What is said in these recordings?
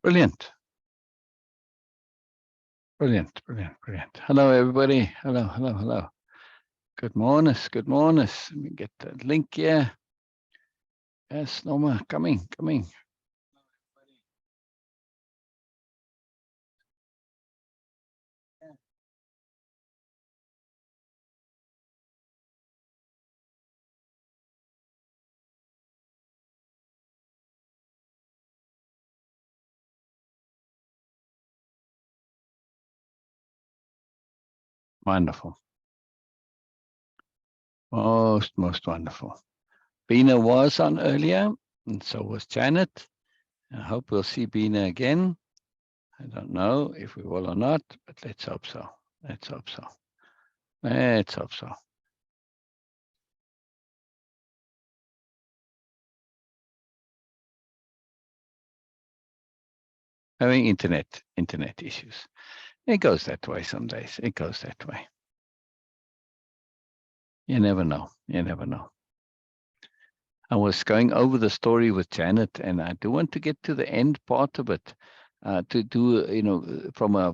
Brilliant. Brilliant, brilliant, brilliant. Hello, everybody. Hello, hello, hello. Good morning, good morning. Let me get the link here. Yes, Norma, coming. Wonderful. Most wonderful. Bina was on earlier, and so was Janet. I hope we'll see Bina again. I don't know if we will or not, but let's hope so. Let's hope so. Let's hope so. Having internet issues. It goes that way some days. It goes that way. You never know. You never know. I was going over the story with Janet, and I do want to get to the end part of it, to do, from a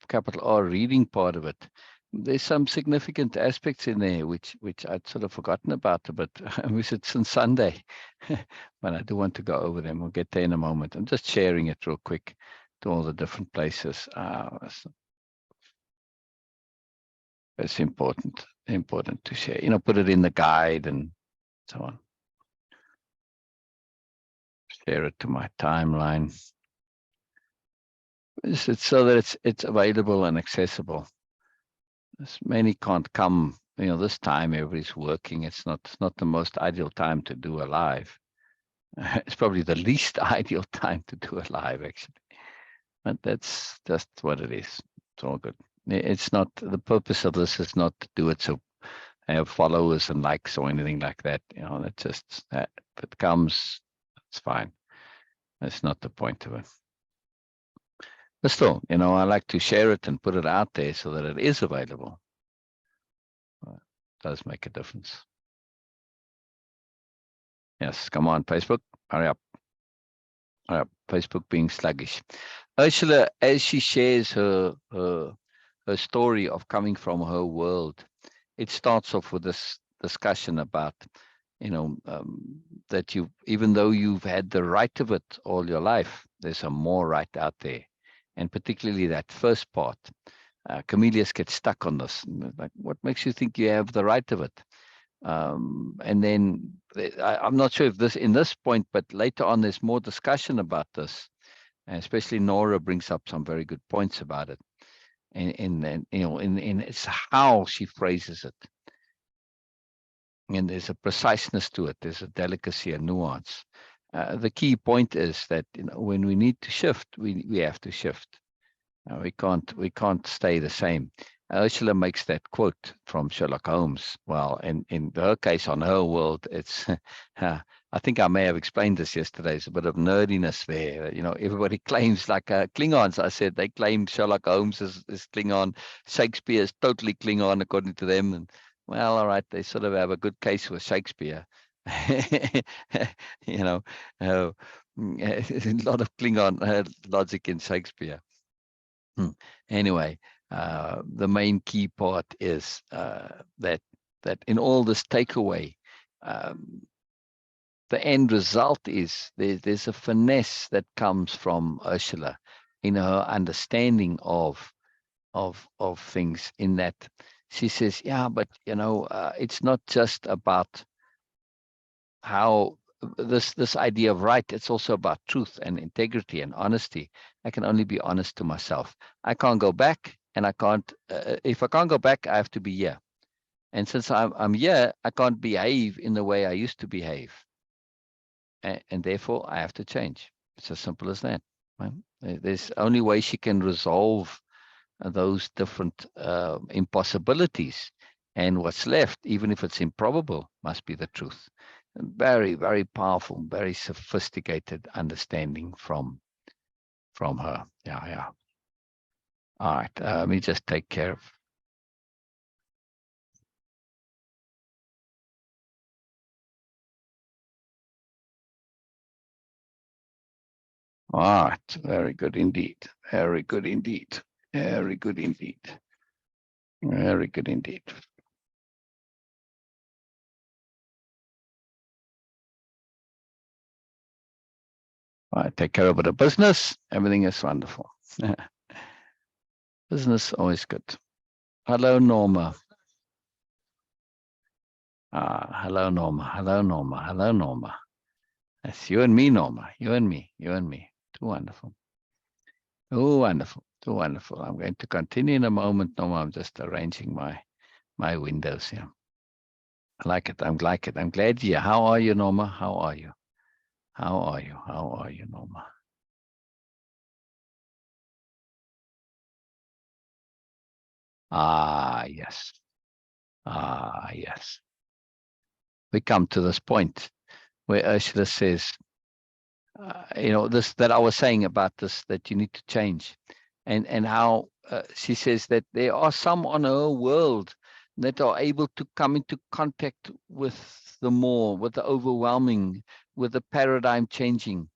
capital R reading part of it. There's some significant aspects in there which I'd sort of forgotten about a bit. I wish it's on Sunday, but I do want to go over them. We'll get there in a moment. I'm just sharing it real quick to all the different places. It's important to share. Put it in the guide and so on. Share it to my timeline. It's so that it's available and accessible. Many can't come. This time everybody's working. It's not the most ideal time to do a live. It's probably the least ideal time to do a live, actually. But that's just what it is. It's all good. It's not, the purpose of this is not to do it so I have followers and likes or anything like that. That's just that. If it comes, it's fine. That's not the point of it. But still, I like to share it and put it out there so that it is available. It does make a difference. Yes, come on, Facebook, hurry up. Hurry up. Facebook being sluggish. Ursula, as she shares her story of coming from her world, it starts off with this discussion about, that even though you've had the right of it all your life, there's a more right out there. And particularly that first part, Camillus gets stuck on this. Like, what makes you think you have the right of it? And then I'm not sure if this in this point, but later on there's more discussion about this, and especially Nora brings up some very good points about it, and it's how she phrases it, and there's a preciseness to it, there's a delicacy, a nuance. The key point is that when we need to shift, we have to shift. We can't stay the same. Ursula makes that quote from Sherlock Holmes. Well, in her case, on her world, it's, I think I may have explained this yesterday, there's a bit of nerdiness there. Everybody claims, like Klingons, I said, they claim Sherlock Holmes is Klingon. Shakespeare is totally Klingon, according to them. And, well, all right, they sort of have a good case with Shakespeare. A lot of Klingon logic in Shakespeare. Anyway, the main key part is that in all this takeaway, the end result is there's a finesse that comes from Ursula in her understanding of things, in that she says, yeah, but it's not just about how this idea of right, it's also about truth and integrity and honesty. I can only be honest to myself. I can't go back, and I can't, if I can't go back, I have to be here. And since I'm here, I can't behave in the way I used to behave. And therefore I have to change. It's as simple as that. Right? There's only way she can resolve those different impossibilities, and what's left, even if it's improbable, must be the truth. Very, very powerful, very sophisticated understanding from her. Yeah. All right, let me just take care of. All right. Very good indeed. Very good indeed. Very good indeed. Very good indeed. All right, take care of the business. Everything is wonderful. Business always good. Hello, Norma. Hello, Norma. Hello, Norma. Hello, Norma. That's you and me, Norma. You and me. You and me. Too wonderful. Too wonderful. Too wonderful. I'm going to continue in a moment, Norma. I'm just arranging my windows here. I like it. I'm like it. I'm glad you're here. How are you, Norma? How are you? How are you? How are you, Norma? Yes. Yes. We come to this point where Ursula says, this that I was saying about this, that you need to change, and how she says that there are some on her world that are able to come into contact with the more, with the overwhelming, with the paradigm changing,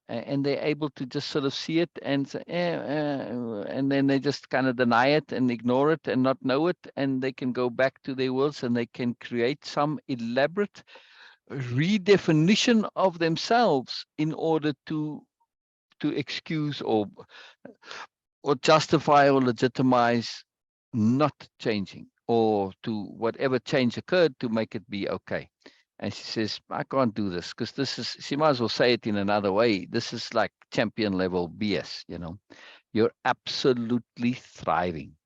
and they're able to just sort of see it and say, and then they just kind of deny it and ignore it and not know it, and they can go back to their worlds and they can create some elaborate redefinition of themselves in order to excuse or justify or legitimize not changing, or to whatever change occurred to make it be okay. And she says, I can't do this because this is, she might as well say it in another way. This is like champion level BS, You're absolutely thriving.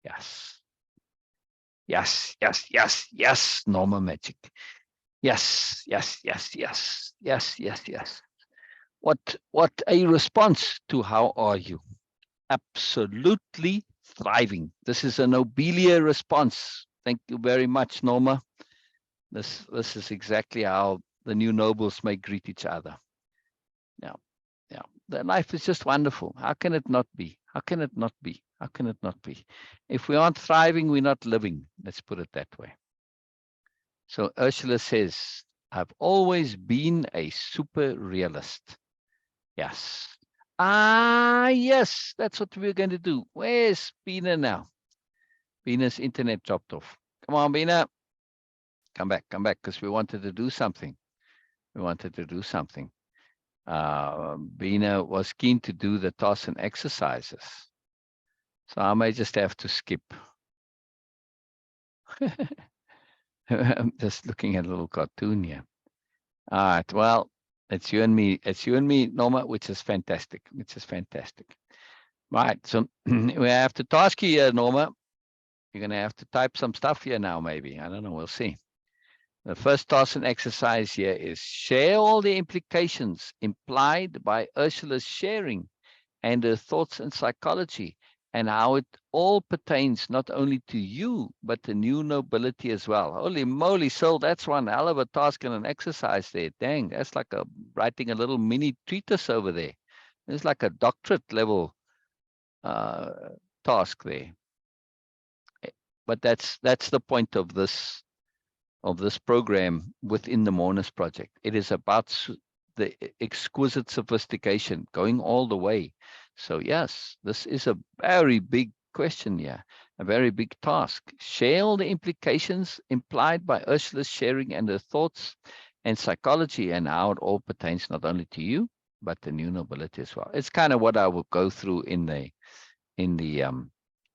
Yes. Yes, yes, yes, yes, Norma Magic. Yes, yes, yes, yes, yes, yes, yes. What a response to how are you? Absolutely thriving. This is a Nobelia response. Thank you very much, Norma. This is exactly how the new nobles may greet each other. Yeah, yeah. The life is just wonderful. How can it not be? How can it not be? How can it not be? If we aren't thriving, we're not living. Let's put it that way. So Ursula says, I've always been a super realist. Yes. Yes, that's what we're going to do. Where's Bina now? Bina's internet dropped off. Come on, Bina. Come back, because we wanted to do something. We wanted to do something. Bina was keen to do the tasks and exercises. So I may just have to skip. I'm just looking at a little cartoon here. All right, well, it's you and me. It's you and me, Norma, which is fantastic. Right, so we have to task you here, Norma. You're going to have to type some stuff here now, maybe. I don't know. We'll see. The first task and exercise here is share all the implications implied by Ursula's sharing and her thoughts and psychology, and how it all pertains not only to you, but the new nobility as well. Holy moly, Sil, that's one hell of a task and an exercise there. Dang, that's like writing a little mini treatise over there. It's like a doctorate level task there. But that's the point of this program within the Moreness project. It is about the exquisite sophistication going all the way. So yes, this is a very big question here, a very big task. Share all the implications implied by Ursula's sharing and her thoughts and psychology, and how it all pertains not only to you, but the new nobility as well. It's kind of what I will go through in the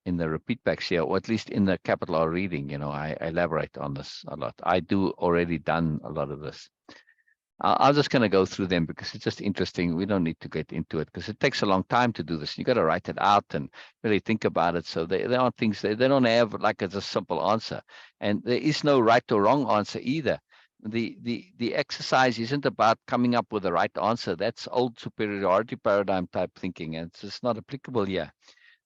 repeat backs here, or at least in the capital R reading. I elaborate on this a lot. I do already done a lot of this. I'm just going to go through them because it's just interesting. We don't need to get into it because it takes a long time to do this. You got to write it out and really think about it. So there are things they don't have like it's a simple answer, and there is no right or wrong answer either. The exercise isn't about coming up with the right answer. That's old superiority paradigm type thinking, and it's just not applicable here.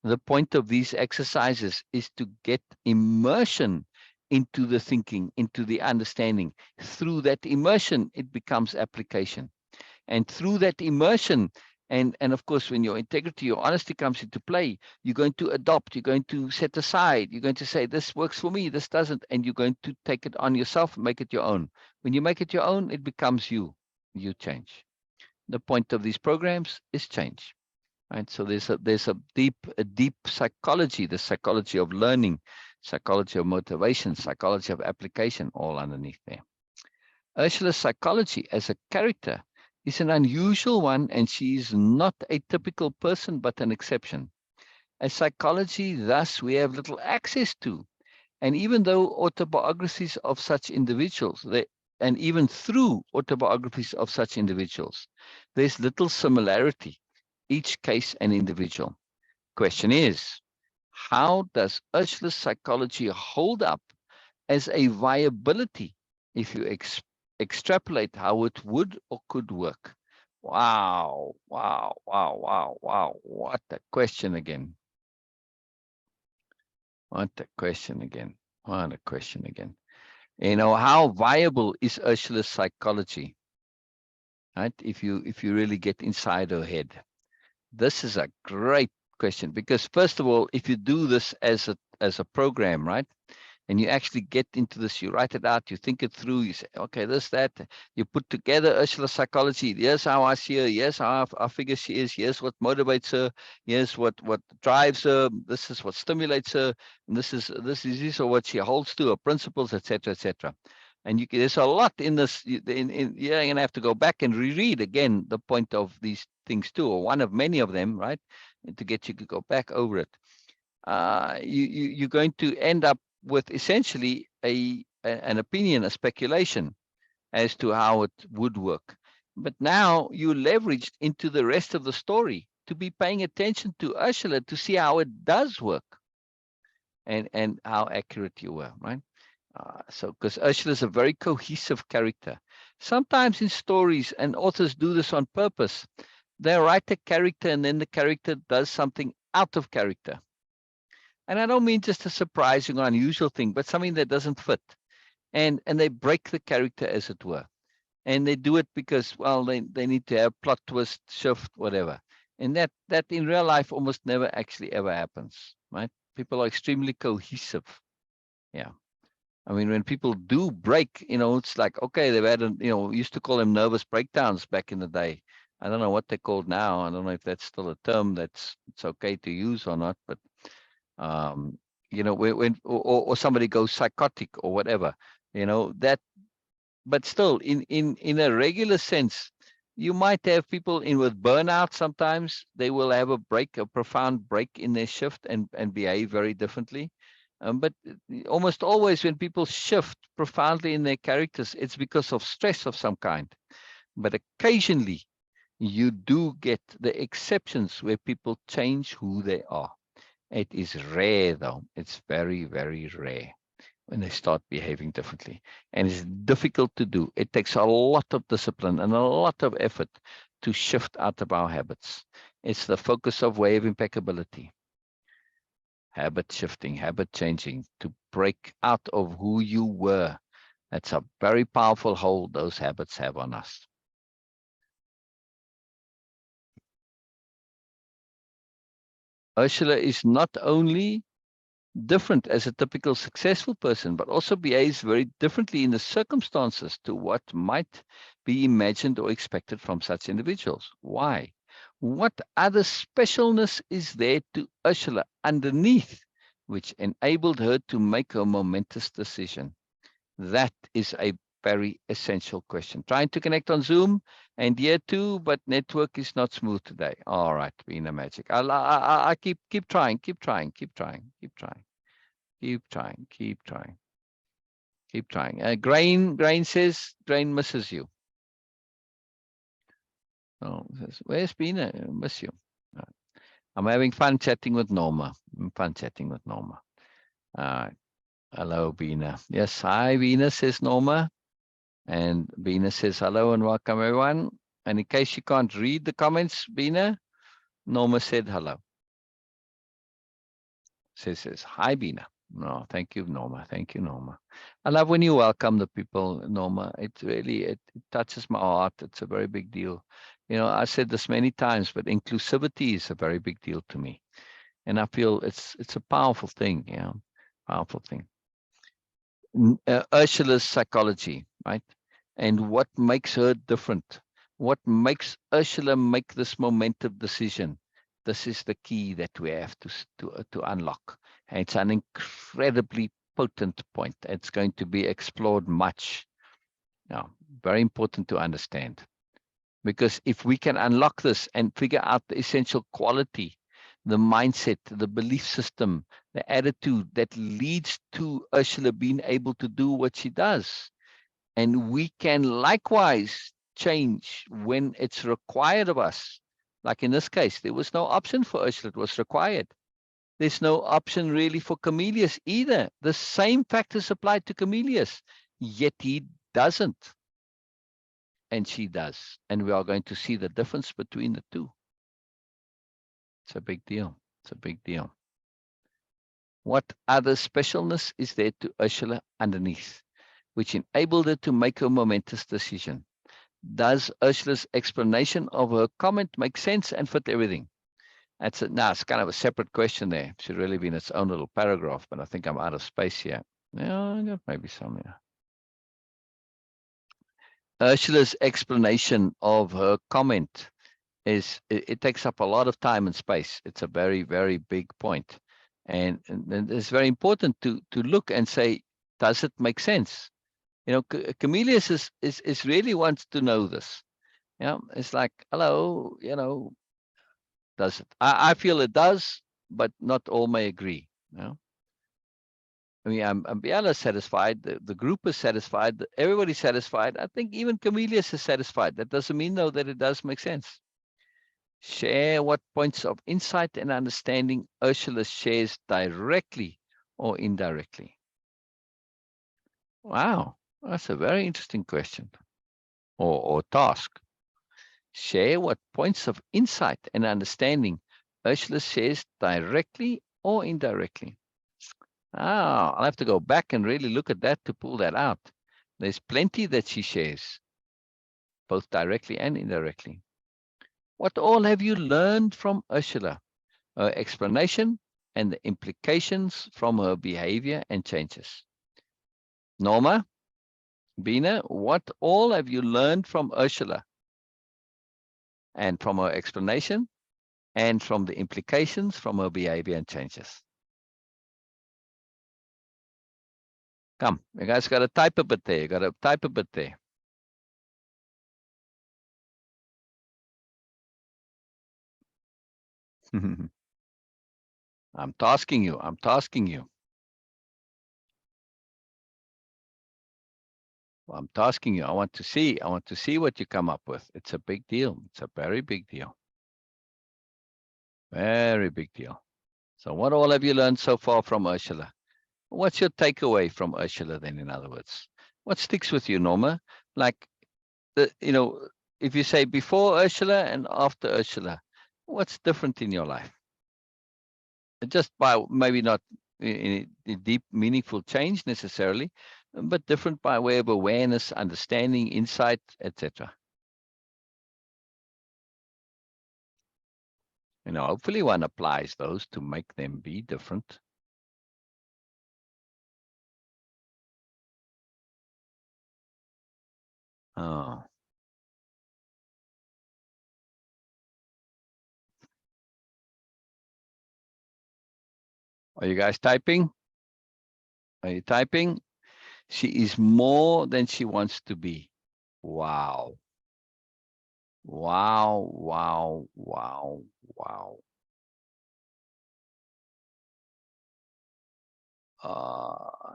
The point of these exercises is to get immersion into the thinking, into the understanding. Through that immersion, it becomes application. And through that immersion, and of course, when your integrity, your honesty comes into play, you're going to adopt, you're going to set aside, you're going to say, this works for me, this doesn't, and you're going to take it on yourself and make it your own. When you make it your own, it becomes you. You change. The point of these programs is change. Right? So there's a deep psychology, the psychology of learning, psychology of motivation, psychology of application, all underneath there. Ursula's psychology as a character is an unusual one, and she is not a typical person, but an exception. A psychology, thus, we have little access to. And even though autobiographies of such individuals, and even through autobiographies of such individuals, there's little similarity, each case an individual. Question is, how does Ursula's psychology hold up as a viability if you extrapolate how it would or could work? Wow, wow, wow, wow, wow. What a question again. What a question again. What a question again. You know, how viable is Ursula's psychology? Right? If you really get inside her head. This is a great question, because first of all, if you do this as a program, right? And you actually get into this, you write it out, you think it through, you say, okay, this, that, you put together Ursula's psychology. Here's how I see her. Here's how I figure she is. Here's what motivates her. Here's what drives her. This is what stimulates her. And this is what she holds to, her principles, etc., etc. And there's a lot in this. You're going to have to go back and reread again the point of these things too, or one of many of them, right? And to get you to go back over it. You're going to end up with essentially an opinion, a speculation as to how it would work. But now you leveraged into the rest of the story to be paying attention to Ursula to see how it does work and how accurate you were, right? So, because Ursula is a very cohesive character. Sometimes in stories, and authors do this on purpose, they write a character and then the character does something out of character. And I don't mean just a surprising or unusual thing, but something that doesn't fit. And they break the character, as it were. And they do it because, well, they need to have plot twist, shift, whatever. And that in real life almost never actually ever happens, right? People are extremely cohesive. Yeah. I mean, when people do break, it's like, okay, they've had, we used to call them nervous breakdowns back in the day. I don't know what they're called now. I don't know if that's still a term it's okay to use or not, but when or somebody goes psychotic or whatever, that, but still in a regular sense, you might have people with burnout. Sometimes they will have a profound break in their shift and behave very differently. But almost always when people shift profoundly in their characters, it's because of stress of some kind. But occasionally you do get the exceptions where people change who they are. It is rare, though. It's very, very rare when they start behaving differently. And it's difficult to do. It takes a lot of discipline and a lot of effort to shift out of our habits. It's the focus of Way of Impeccability. Habit shifting, habit changing, to break out of who you were. That's a very powerful hold those habits have on us. Ursula is not only different as a typical successful person, but also behaves very differently in the circumstances to what might be imagined or expected from such individuals. Why? What other specialness is there to Ursula underneath, which enabled her to make a momentous decision? That is a very essential question. Trying to connect on Zoom and here too, but network is not smooth today. All right, Bina Magic. I keep trying, keep trying. Grain says Grain misses you. Oh, says, where's Bina? I miss you. I'm having fun chatting with Norma. Hello, Bina. Yes, hi, Bina, says Norma. And Bina says hello and welcome, everyone. And in case you can't read the comments, Bina, Norma said hello. Says hi, Bina. No, thank you, Norma. Thank you, Norma. I love when you welcome the people, Norma. It really it touches my heart. It's a very big deal. I said this many times, but inclusivity is a very big deal to me. And I feel it's a powerful thing, powerful thing. Ursula's psychology, right? And what makes her different? What makes Ursula make this momentum decision? This is the key that we have to unlock. And it's an incredibly potent point. It's going to be explored much. Now, very important to understand. Because if we can unlock this and figure out the essential quality, the mindset, the belief system, the attitude that leads to Ursula being able to do what she does, and we can likewise change when it's required of us. Like in this case, there was no option for Ursula, it was required. There's no option really for Camillus either. The same factors apply to Camillus, yet he doesn't. And she does. And we are going to see the difference between the two. It's a big deal. It's a big deal. What other specialness is there to Ursula underneath, which enabled her to make a momentous decision? Does Ursula's explanation of her comment make sense and fit everything? That's it. Now, it's kind of a separate question there. It should really be in its own little paragraph, but I think I'm out of space here. Yeah, maybe somewhere. Ursula's explanation of her comment is, it takes up a lot of time and space. It's a very, very big point. And it's very important to look and say, does it make sense? You know, Camillus is really wants to know this. Yeah, it's like, hello, you know, does it? I feel it does, but not all may agree. You know? I mean, I'm Biella satisfied, the group is satisfied, everybody's satisfied. I think even Camillus is satisfied. That doesn't mean, though, that it does make sense. Share what points of insight and understanding Ursula shares directly or indirectly. Wow, that's a very interesting question or task. Share what points of insight and understanding Ursula shares directly or indirectly. I'll have to go back and really look at that to pull that out. There's plenty that she shares, both directly and indirectly. What all have you learned from Ursula? Her explanation and the implications from her behavior and changes. Norma, Bina, what all have you learned from Ursula and from her explanation and from the implications from her behavior and changes? Come, you guys got to type a bit there. You got to type a bit there. I'm tasking you. I'm tasking you. I'm tasking you. I want to see what you come up with. It's a big deal. It's a very big deal. Very big deal. So what all have you learned so far from Ursula? What's your takeaway from Ursula then, in other words? What sticks with you, Norma? Like, if you say before Ursula and after Ursula, what's different in your life? Just by maybe not in a deep, meaningful change necessarily, but different by way of awareness, understanding, insight, etc. Hopefully one applies those to make them be different. Oh. Are you guys typing? Are you typing? She is more than she wants to be. Wow. Wow, wow, wow, wow.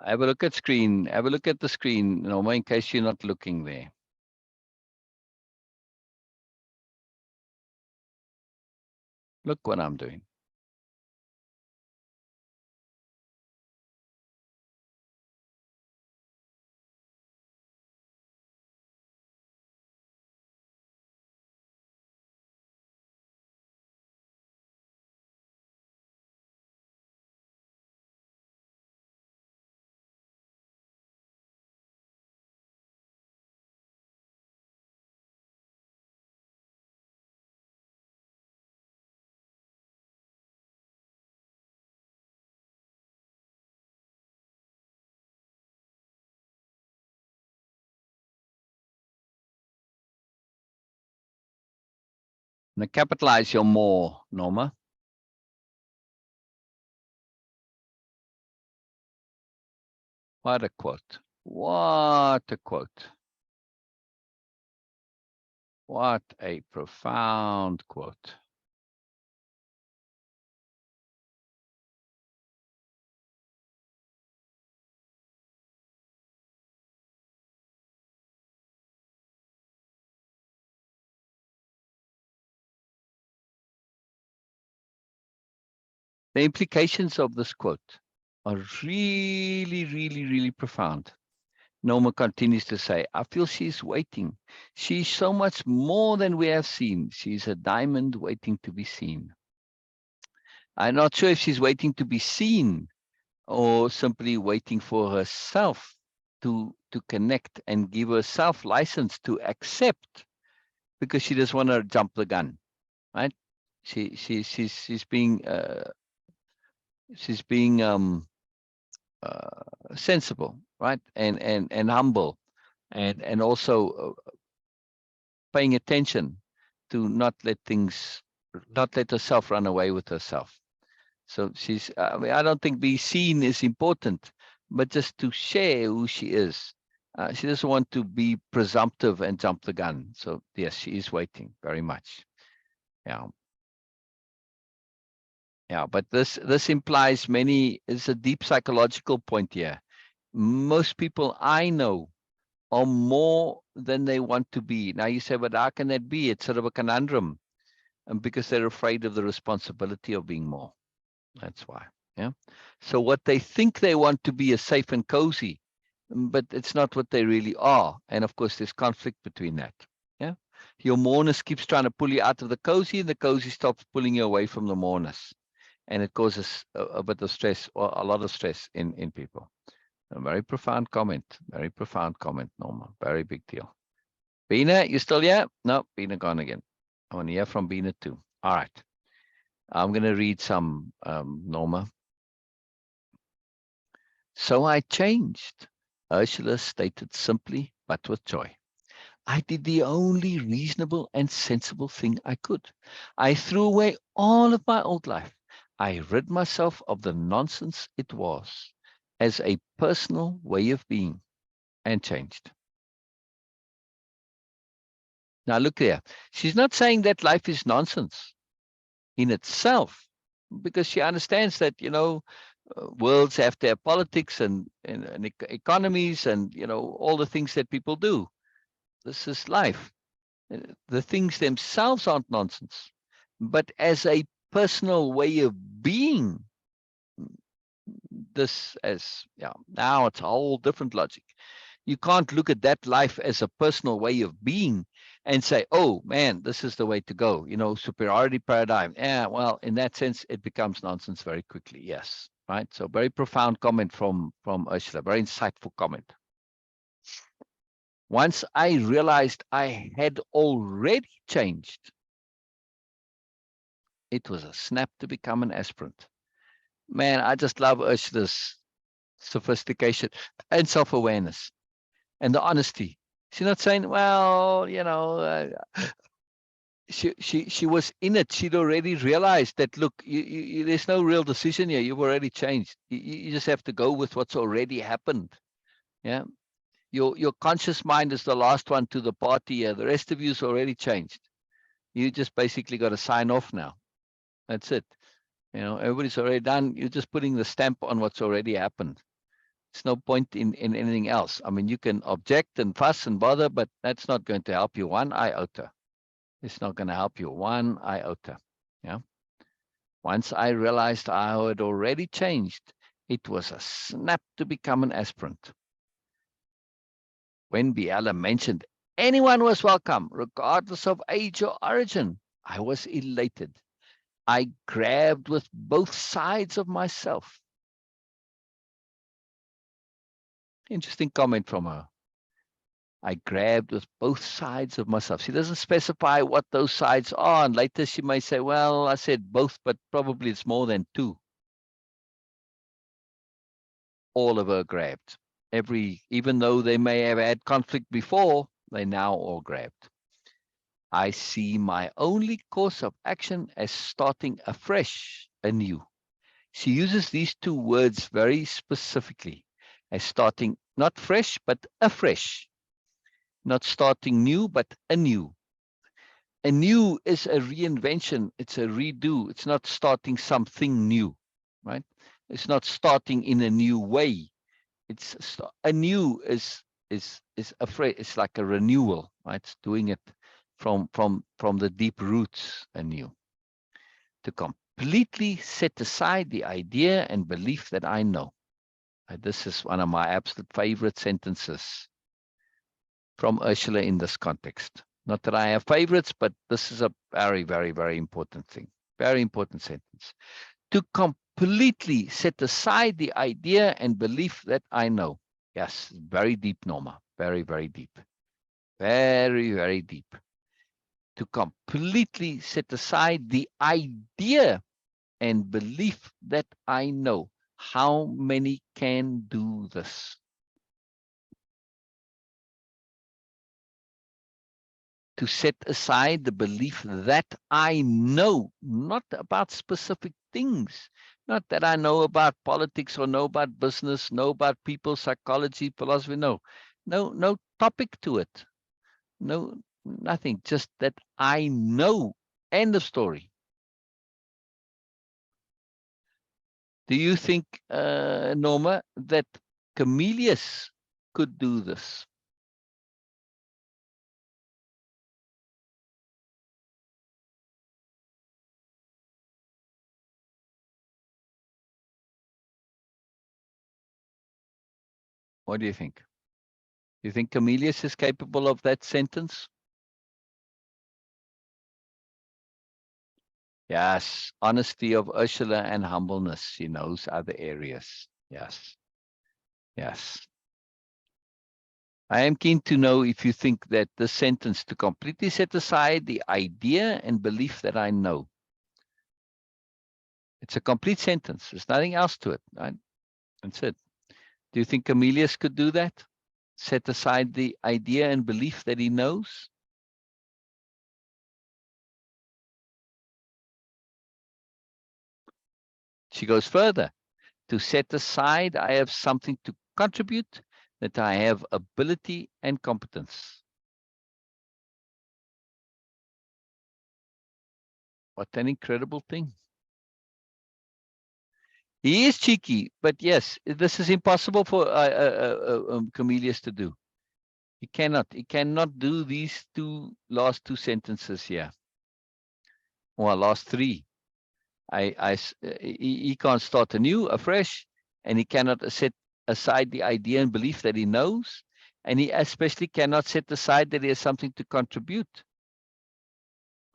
Have a look at screen. Have a look at the screen, Norma, in case you're not looking there. Look what I'm doing. Now capitalize your more, Norma. What a quote. What a quote. What a profound quote. The implications of this quote are really, really, really profound. Norma continues to say, I feel she's waiting. She's so much more than we have seen. She's a diamond waiting to be seen. I'm not sure if she's waiting to be seen or simply waiting for herself to connect and give herself license to accept, because she doesn't want to jump the gun, right? She's being sensible, right? And humble, and also paying attention to not let herself run away with herself. So she's, I mean, I don't think being seen is important, but just to share who she is. She doesn't want to be presumptive and jump the gun. So yes, she is waiting very much. Yeah. Yeah, but this implies it's a deep psychological point here. Most people I know are more than they want to be. Now you say, but how can that be? It's sort of a conundrum. And because they're afraid of the responsibility of being more. That's why. Yeah. So what they think they want to be is safe and cozy, but it's not what they really are. And of course, there's conflict between that. Yeah. Your moreness keeps trying to pull you out of the cozy, and the cozy stops pulling you away from the moreness. And it causes a bit of stress, or a lot of stress in people. A very profound comment. Very profound comment, Norma. Very big deal. Bina, you still here? No, Bina gone again. I want to hear from Bina too. All right. I'm going to read some, Norma. So I changed. Ursula stated simply, but with joy. I did the only reasonable and sensible thing I could. I threw away all of my old life. I rid myself of the nonsense it was as a personal way of being, and changed. Now look there. She's not saying that life is nonsense in itself, because she understands that, worlds have their politics and economies, and, all the things that people do. This is life. The things themselves aren't nonsense, but as a personal way of being, now it's a whole different logic. You can't look at that life as a personal way of being and say, oh man, this is the way to go, superiority paradigm. Yeah, well, in that sense, it becomes nonsense very quickly. Yes, right. So very profound comment from Ursula, very insightful comment. Once I realized I had already changed, it was a snap to become an aspirant. Man, I just love Ursula's sophistication and self-awareness and the honesty. She's not saying, well, she was in it. She'd already realized that, look, there's no real decision here. You've already changed. You just have to go with what's already happened. Yeah. Your conscious mind is the last one to the party here. The rest of you's already changed. You just basically got to sign off now. That's it. Everybody's already done. You're just putting the stamp on what's already happened. It's no point in anything else. I mean, you can object and fuss and bother, but that's not going to help you one iota. It's not going to help you one iota. Yeah. Once I realized I had already changed, it was a snap to become an aspirant. When Biella mentioned anyone was welcome, regardless of age or origin, I was elated. I grabbed with both sides of myself. Interesting comment from her. I grabbed with both sides of myself. She doesn't specify what those sides are. And later she may say, well, I said both, but probably it's more than two. All of her grabbed. Even though they may have had conflict before, they now all grabbed. I see my only course of action as starting afresh, anew. She uses these two words very specifically as starting not fresh, but afresh, not starting new, but anew. Anew is a reinvention. It's a redo. It's not starting something new, right? It's not starting in a new way. Anew is afraid. It's like a renewal, right? It's doing it from the deep roots anew. To completely set aside the idea and belief that I know. This is one of my absolute favorite sentences from Ursula in this context. Not that I have favorites, but this is a very, very, very important thing. Very important sentence. To completely set aside the idea and belief that I know. Yes, very deep, Norma. Very, very deep. Very, very deep. To completely set aside the idea and belief that I know. How many can do this? To set aside the belief that I know, not about specific things, not that I know about politics or know about business, know about people, psychology, philosophy. No topic to it. No, nothing. Just that I know. End of story. Do you think, Norma, that Camellius could do this? What do you think? Do you think Camellius is capable of that sentence? Yes, honesty of Ursula and humbleness. She knows other areas. Yes, yes. I am keen to know if you think that the sentence to completely set aside the idea and belief that I know. It's a complete sentence. There's nothing else to it. Right? That's it. Do you think Camellius could do that? Set aside the idea and belief that he knows? She goes further. To set aside, I have something to contribute, that I have ability and competence. What an incredible thing. He is cheeky, but yes, this is impossible for Camellius to do. He cannot do these last two sentences here. Or last three. He can't start anew, afresh, and he cannot set aside the idea and belief that he knows, and he especially cannot set aside that he has something to contribute,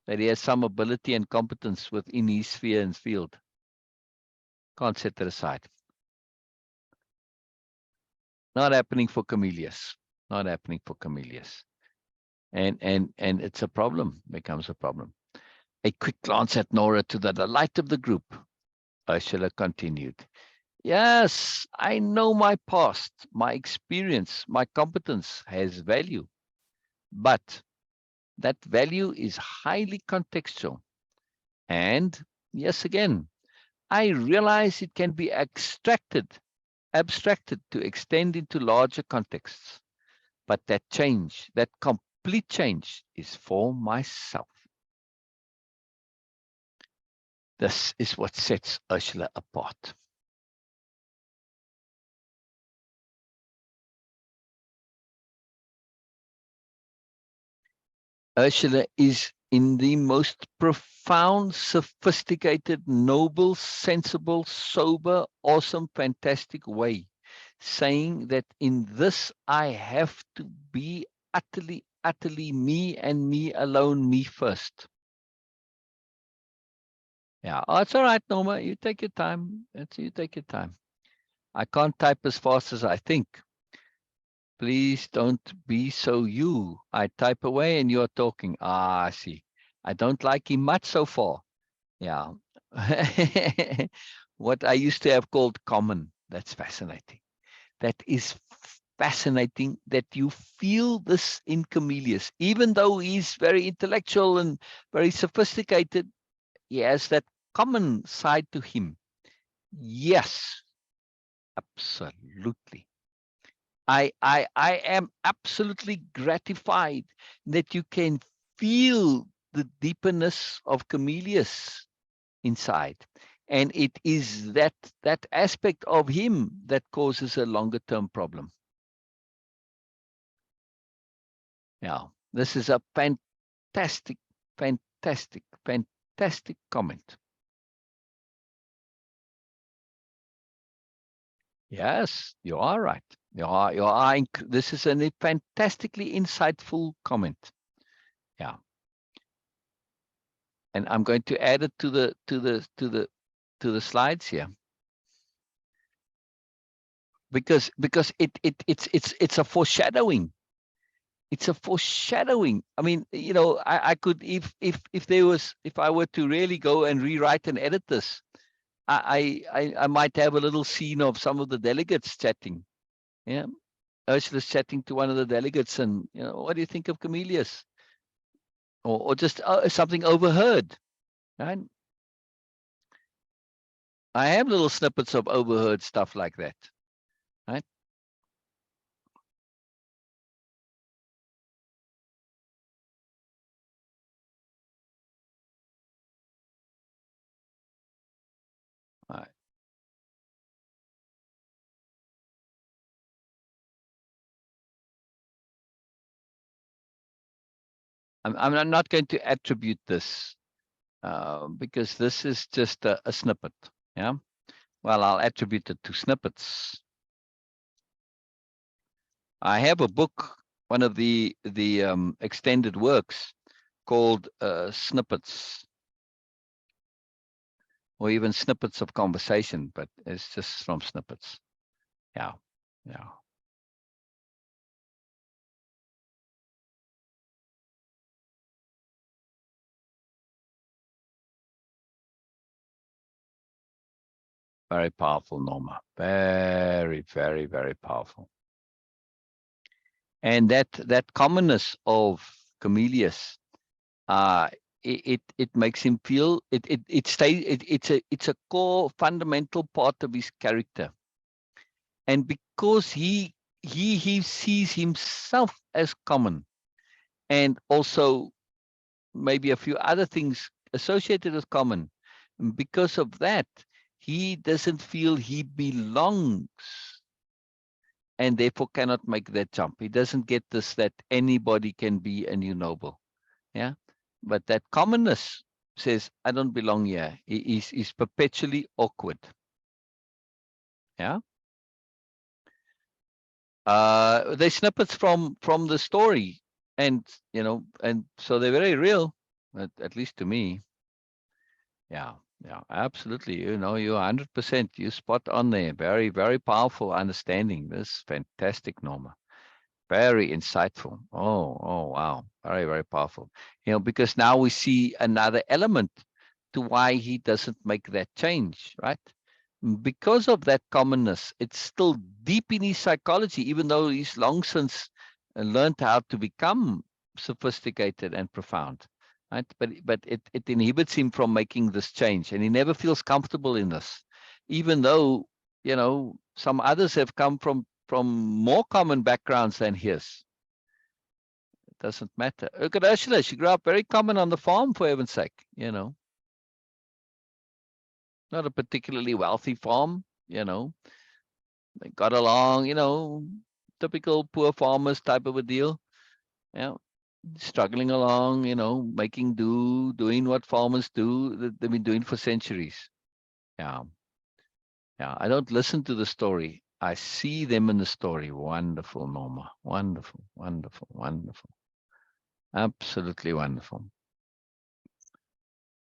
that he has some ability and competence within his sphere and field. Can't set it aside. Not happening for Camellius. Not happening for Camellius. And it's a problem, becomes a problem. A quick glance at Nora to the delight of the group. Ursula continued. Yes, I know my past, my experience, my competence has value, but that value is highly contextual. And yes, again, I realize it can be abstracted to extend into larger contexts. But that change, that complete change, is for myself. This is what sets Ursula apart. Ursula is in the most profound, sophisticated, noble, sensible, sober, awesome, fantastic way, saying that in this I have to be utterly, utterly me and me alone, me first. Yeah, oh, it's all right, Norma. You take your time. You take your time. I can't type as fast as I think. Please don't be so you. I type away and you're talking. Ah, I see. I don't like him much so far. Yeah. What I used to have called common. That's fascinating. That is fascinating that you feel this in Camillus. Even though he's very intellectual and very sophisticated, he has that common side to him. Yes, absolutely. I am absolutely gratified that you can feel the deepness of Camillus inside. And it is that aspect of him that causes a longer term problem. Yeah, this is a fantastic, fantastic, fantastic comment. Yes, you are right. This is a fantastically insightful comment. Yeah. And I'm going to add it to the slides here. Because it's a foreshadowing. It's a foreshadowing. I mean, I could, if I were to really go and rewrite and edit this, I might have a little scene of some of the delegates chatting. Yeah. Ursula's chatting to one of the delegates, and what do you think of Camillus? Or just something overheard. Right? I have little snippets of overheard stuff like that. Right? Right. I'm not going to attribute this because this is just a snippet. Yeah. Well, I'll attribute it to snippets. I have a book, one of the extended works called Snippets, or even snippets of conversation, but it's just from snippets. Yeah. Yeah. Very powerful, Norma. Very, very, very powerful. And that commonness of Camillus, it makes him feel it's a core fundamental part of his character. And because he sees himself as common, and also maybe a few other things associated with common, because of that, he doesn't feel he belongs, and therefore cannot make that jump. He doesn't get this, that anybody can be a new noble. Yeah. But that commonness says, I don't belong here. He's perpetually awkward. Yeah. They snippets from the story, and and so they're very real, at least to me. Yeah. Yeah, absolutely. You're 100%. You spot on there. Very, very powerful understanding. This fantastic, Norma. Very insightful. Oh, wow. Very, very powerful. Because now we see another element to why he doesn't make that change, right? Because of that commonness, it's still deep in his psychology, even though he's long since learned how to become sophisticated and profound, right? But it inhibits him from making this change, and he never feels comfortable in this, even though some others have come from more common backgrounds than his. It doesn't matter. Look at Ursula. She grew up very common on the farm, for heaven's sake. Not a particularly wealthy farm. They got along. Typical poor farmers type of a deal. Yeah, struggling along. Making do, doing what farmers do that they've been doing for centuries. Yeah, yeah. I don't listen to the story. I see them in the story. Wonderful, Norma. Wonderful, wonderful, wonderful. Absolutely wonderful.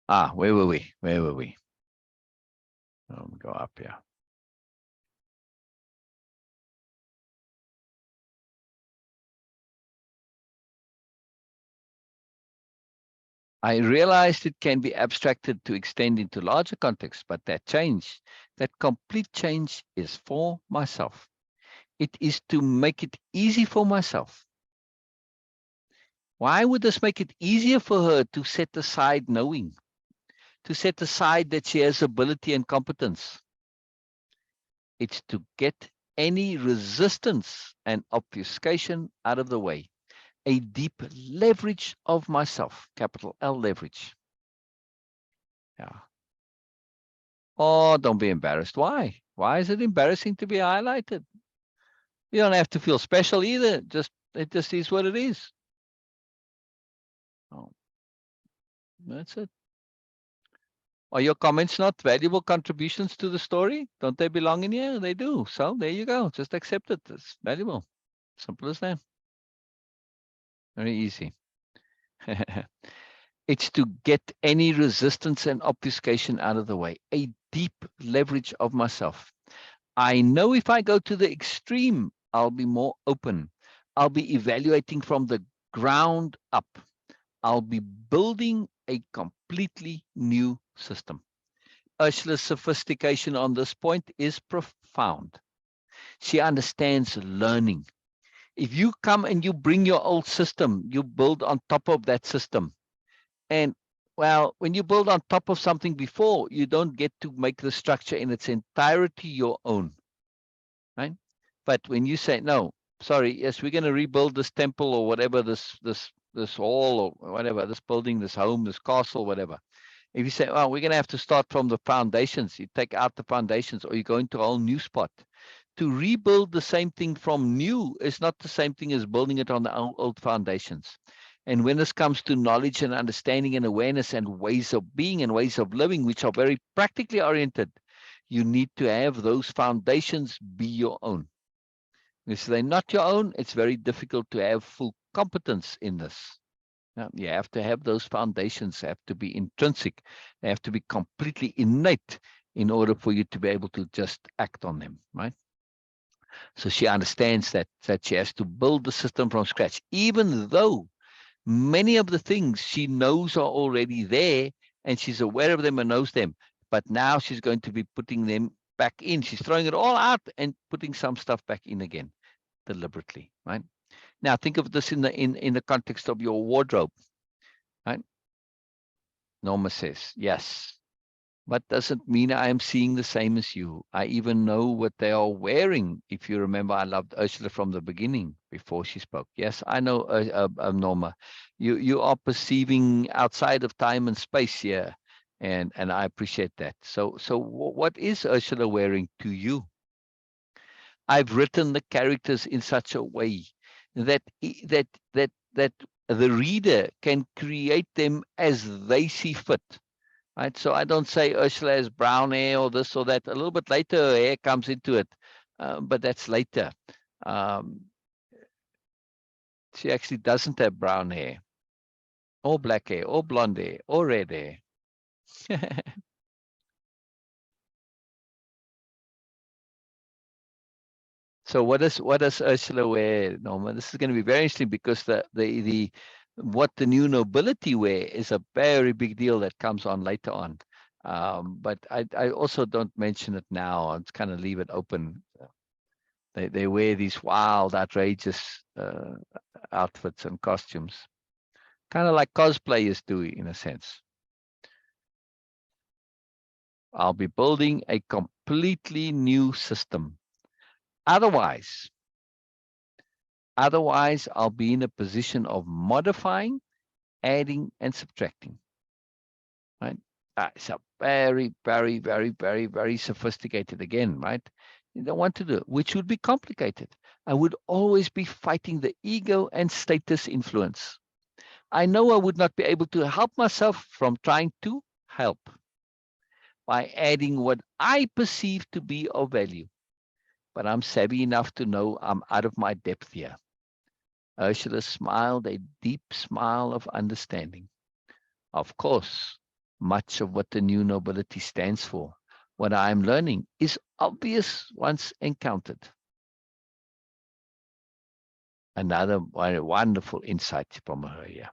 Where were we? Where were we? Go up here. I realized it can be abstracted to extend into larger contexts, but that complete change is for myself. It is to make it easy for myself. Why would this make it easier for her to set aside knowing, to set aside that she has ability and competence? It's to get any resistance and obfuscation out of the way. A deep leverage of myself, capital L leverage. Yeah. Oh, don't be embarrassed. Why? Why is it embarrassing to be highlighted? You don't have to feel special either. It just is what it is. Oh, that's it. Are your comments not valuable contributions to the story? Don't they belong in here? They do. So there you go. Just accept it. It's valuable. Simple as that. Very easy. It's to get any resistance and obfuscation out of the way. A deep leverage of myself. I know if I go to the extreme, I'll be more open. I'll be evaluating from the ground up. I'll be building a completely new system. Ursula's sophistication on this point is profound. She understands learning. If you come and you bring your old system, you build on top of that system. And well, when you build on top of something before, you don't get to make the structure in its entirety your own. Right? But when you say, no, sorry, yes, we're going to rebuild this temple or whatever, this hall or whatever, this building, this home, this castle, whatever. If you say, oh, we're going to have to start from the foundations, you take out the foundations or you go into a whole new spot. To rebuild the same thing from new is not the same thing as building it on the old foundations. And when this comes to knowledge and understanding and awareness and ways of being and ways of living, which are very practically oriented, you need to have those foundations be your own. If they're not your own, it's very difficult to have full competence in this. You have to have those foundations, have to be intrinsic, they have to be completely innate in order for you to be able to just act on them, right? So she understands that she has to build the system from scratch, even though many of the things she knows are already there and she's aware of them and knows them. But now she's going to be putting them back in. She's throwing it all out and putting some stuff back in again deliberately, right? Now think of this in the context of your wardrobe, right? Norma says, yes, but doesn't mean I am seeing the same as you. I even know what they are wearing. If you remember, I loved Ursula from the beginning before she spoke. Yes, I know, Norma. You are perceiving outside of time and space here, and I appreciate that. So what is Ursula wearing to you? I've written the characters in such a way that that the reader can create them as they see fit. Right, so I don't say Ursula has brown hair or this or that. A little bit later, her hair comes into it, but that's later. She actually doesn't have brown hair, or black hair, or blonde hair, or red hair. So what does Ursula wear, Norma? This is going to be very interesting because what the new nobility wear is a very big deal that comes on later on. But I also don't mention it now. I'll kind of leave it open. They wear these wild, outrageous outfits and costumes, kind of like cosplayers do in a sense. I'll be building a completely new system. Otherwise, I'll be in a position of modifying, adding, and subtracting. Right? It's a very, very, very, very, very sophisticated again, right? You don't want to do it, which would be complicated. I would always be fighting the ego and status influence. I know I would not be able to help myself from trying to help by adding what I perceive to be of value. But I'm savvy enough to know I'm out of my depth here. Ursula smiled a deep smile of understanding. Of course, much of what the new nobility stands for, what I'm learning, is obvious once encountered. Another wonderful insight from her here.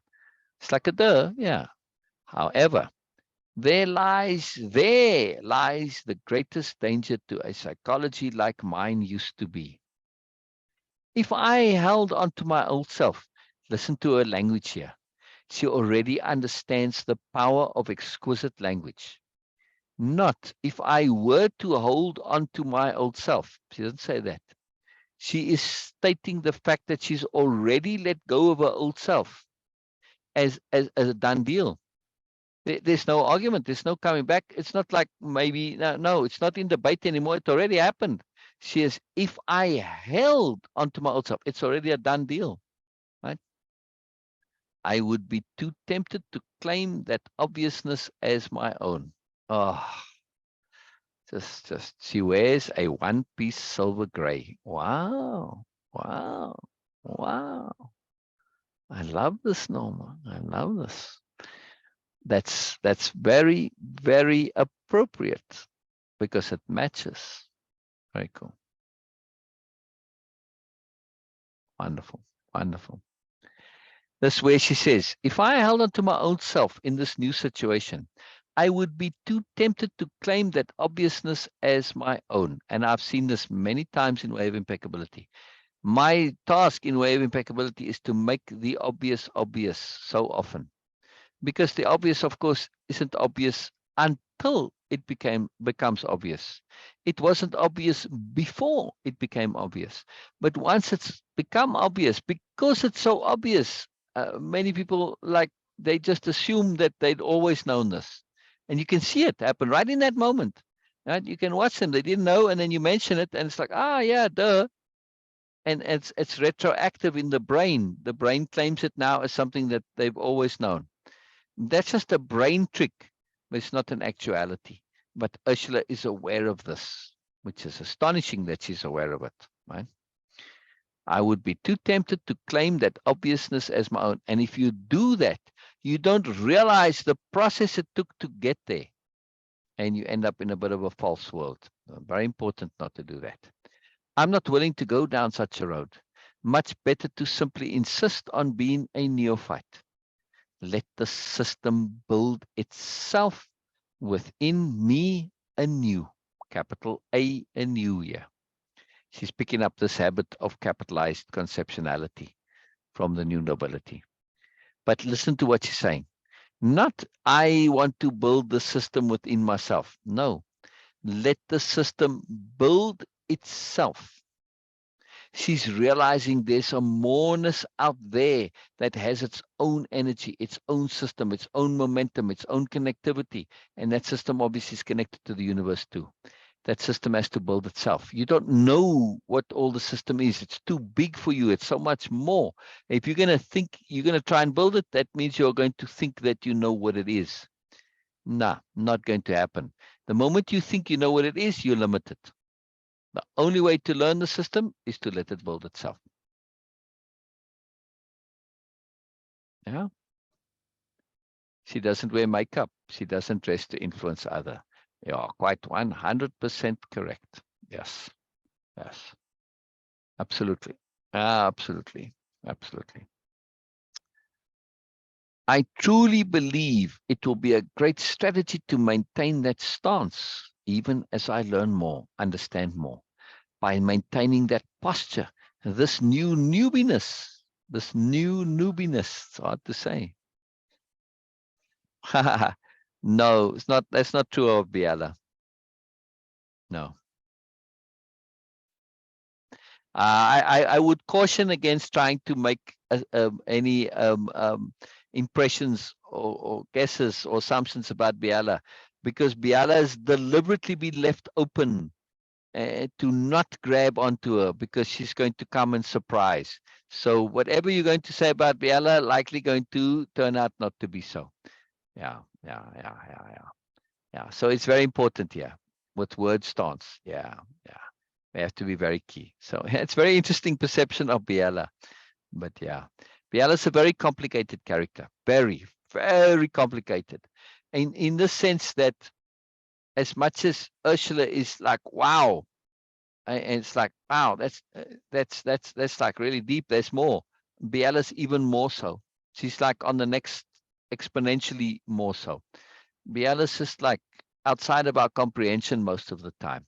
It's like a duh, yeah. However, there lies the greatest danger to a psychology like mine used to be. If I held on to my old self, listen to her language here. She already understands the power of exquisite language. Not if I were to hold on to my old self. She doesn't say that. She is stating the fact that she's already let go of her old self as a done deal. There's no argument. There's no coming back. It's not like maybe, no, it's not in debate anymore. It already happened. She is, if I held onto my old self, it's already a done deal, right? I would be too tempted to claim that obviousness as my own. Oh, she wears a one-piece silver gray. Wow, wow, wow. I love this, Norma. I love this. That's very, very appropriate because it matches. Very cool. Wonderful. Wonderful. That's where she says, if I held on to my old self in this new situation, I would be too tempted to claim that obviousness as my own. And I've seen this many times in Way of Impeccability. My task in Way of Impeccability is to make the obvious obvious so often. Because the obvious, of course, isn't obvious until it becomes obvious. It wasn't obvious before it became obvious. But once it's become obvious, because it's so obvious, many people, like, they just assume that they'd always known this. And you can see it happen right in that moment. Right? You can watch them. They didn't know, and then you mention it, and it's like, ah, yeah, duh. And it's retroactive in the brain. The brain claims it now as something that they've always known. That's just a brain trick, but it's not an actuality. But Ursula is aware of this, which is astonishing that she's aware of it, right? I would be too tempted to claim that obviousness as my own. And if you do that, you don't realize the process it took to get there. And you end up in a bit of a false world. Very important not to do that. I'm not willing to go down such a road. Much better to simply insist on being a neophyte. Let the system build itself within me anew. Capital A, anew here. She's picking up this habit of capitalized conceptuality from the new nobility. But listen to what she's saying. Not, I want to build the system within myself. No, let the system build itself. She's realizing there's a moreness out there that has its own energy, its own system, its own momentum, its own connectivity. And that system obviously is connected to the universe too. That system has to build itself. You don't know what all the system is. It's too big for you. It's so much more. If you're going to think you're going to try and build it, that means you're going to think that you know what it is. Nah, not going to happen. The moment you think you know what it is, you're limited. The only way to learn the system is to let it build itself. Yeah. She doesn't wear makeup. She doesn't dress to influence other. Yeah, quite 100% correct. Yes. Yes. Absolutely. Absolutely. Absolutely. I truly believe it will be a great strategy to maintain that stance, even as I learn more, understand more, by maintaining that posture, this new newbiness, this new newbiness. It's hard to say. No, it's not. That's not true of Biella. No. I would caution against trying to make any impressions or guesses or assumptions about Biella, because Biella has deliberately been left open to not grab onto her, because she's going to come and surprise. So whatever you're going to say about Biella, likely going to turn out not to be so. Yeah. So it's very important here with word stance. Yeah. We have to be very key. So it's very interesting perception of Biella. But yeah, Biella's a very complicated character. Very, very complicated. In the sense that as much as Ursula is like, wow, and it's like, wow, that's like really deep. There's more. Biella's even more so. She's like on the next exponentially more so. Biella's just like outside of our comprehension most of the time.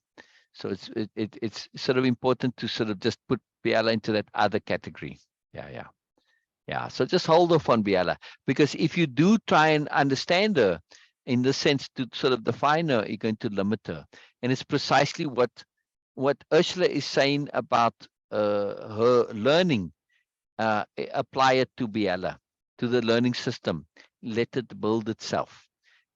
So it's sort of important to sort of just put Biella into that other category. Yeah. So just hold off on Biella, because if you do try and understand her in the sense to sort of define her, you're going to limit her. And it's precisely what Ursula is saying about her learning. Apply it to Biella, to the learning system. Let it build itself.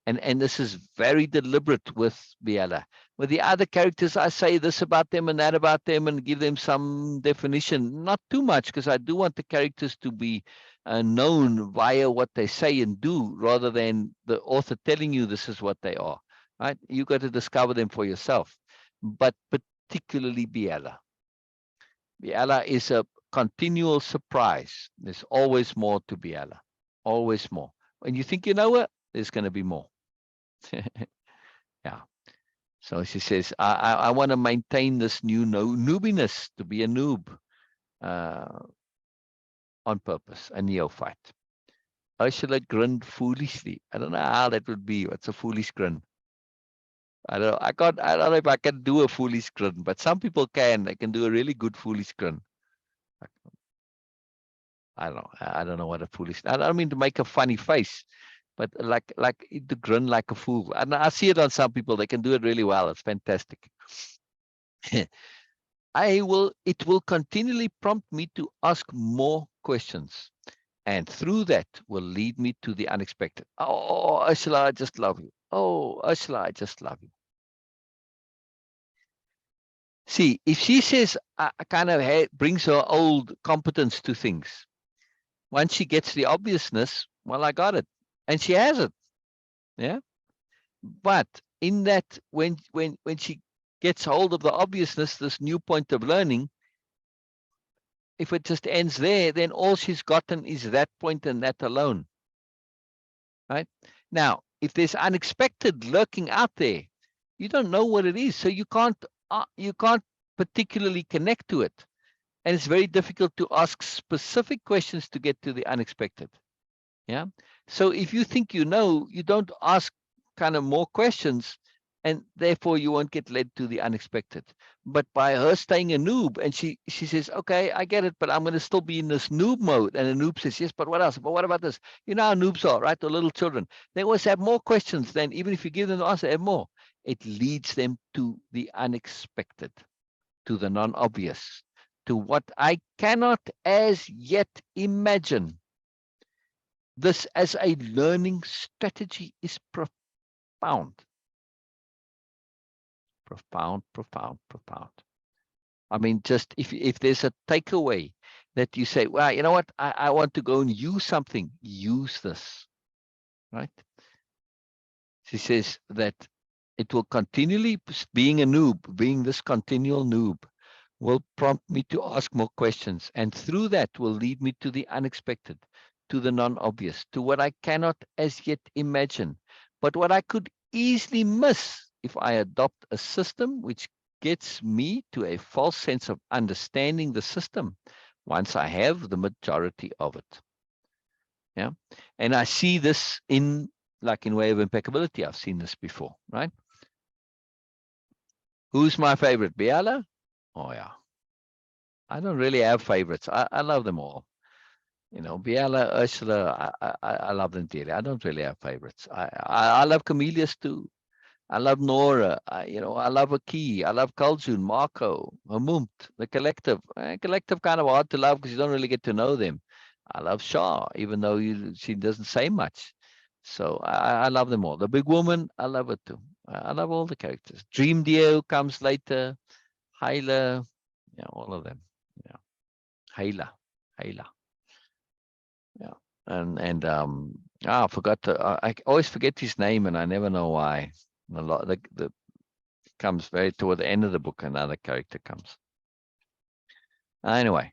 And this is very deliberate with Biella. With the other characters, I say this about them and that about them and give them some definition. Not too much, because I do want the characters to be known via what they say and do, rather than the author telling you this is what they are. Right? You got to discover them for yourself. But particularly Biella. Biella is a continual surprise. There's always more to Biella. Always more. When you think you know it, there's going to be more. Yeah. So she says, I want to maintain this new newbiness, to be a noob on purpose, a neophyte. Ursula grinned foolishly. I don't know how that would be. What's a foolish grin? I don't know if I can do a foolish grin, but some people can. They can do a really good foolish grin. I don't know what a foolish. I don't mean to make a funny face, but like to grin like a fool. And I see it on some people. They can do it really well. It's fantastic. It will continually prompt me to ask more questions, and through that will lead me to the unexpected. Oh, Ursula, I just love you. Oh, Ursula, I just love you. See, if she says, I kind of brings her old competence to things, once she gets the obviousness, well, I got it. And she has it. Yeah. But in that, when she gets hold of the obviousness, this new point of learning, if it just ends there, then all she's gotten is that point and that alone. Right? Now, if there's unexpected lurking out there, you don't know what it is. So you can't particularly connect to it. And it's very difficult to ask specific questions to get to the unexpected. Yeah. So if you think you know, you don't ask kind of more questions, and therefore you won't get led to the unexpected. But by her staying a noob, and she says, okay, I get it, but I'm going to still be in this noob mode. And the noob says, yes, but what else? But what about this? You know how noobs are, right? The little children. They always have more questions than, even if you give them the answer, they have more. It leads them to the unexpected, to the non-obvious, to what I cannot as yet imagine. This as a learning strategy is profound. Profound. I mean, just if there's a takeaway that you say, well, you know what, I want to go and use something, use this, right? She says that it will continually, being a noob, being this continual noob, will prompt me to ask more questions. And through that will lead me to the unexpected, to the non-obvious, to what I cannot as yet imagine, but what I could easily miss if I adopt a system which gets me to a false sense of understanding the system once I have the majority of it. Yeah. And I see this in Way of Impeccability. I've seen this before, right? Who's my favorite? Biella? Oh, yeah. I don't really have favorites. I love them all. You know, Biella, Ursula, I love them dearly. I don't really have favorites. I love Camillus too. I love Nora. I love Aki. I love Kaljun, Marco, Hamumt, the collective. Collective kind of hard to love because you don't really get to know them. I love Shah, even though she doesn't say much. So I love them all. The big woman, I love it too. I love all the characters. Dream Deer, who comes later. Hyla, yeah, all of them. Yeah, Hyla. Yeah, and I forgot I always forget his name, and I never know why. A lot the comes very toward the end of the book, another character comes. Anyway,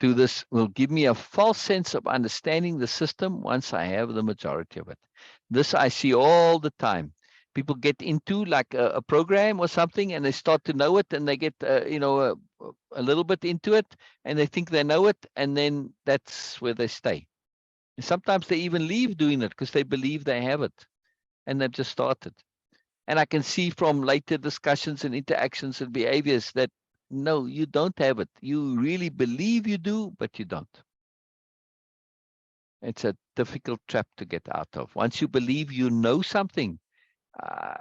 do this will give me a false sense of understanding the system once I have the majority of it. This I see all the time. People get into like a program or something, and they start to know it, and they get a little bit into it, and they think they know it, and then that's where they stay. Sometimes they even leave doing it because they believe they have it and they've just started. And I can see from later discussions and interactions and behaviors that no, you don't have it. You really believe you do, but you don't. It's a difficult trap to get out of. Once you believe you know something,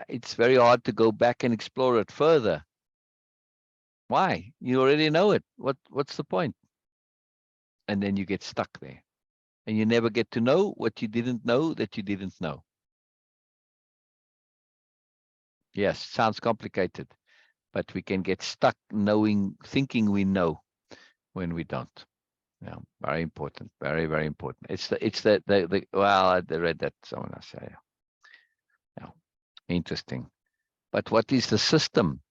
it's very hard to go back and explore it further. Why? You already know it. What's the point? And then you get stuck there. And you never get to know what you didn't know that you didn't know. Yes, sounds complicated, but we can get stuck thinking we know when we don't. Yeah, very important, very, very important. Well, I read that someone else say. Yeah, interesting. But what is the system?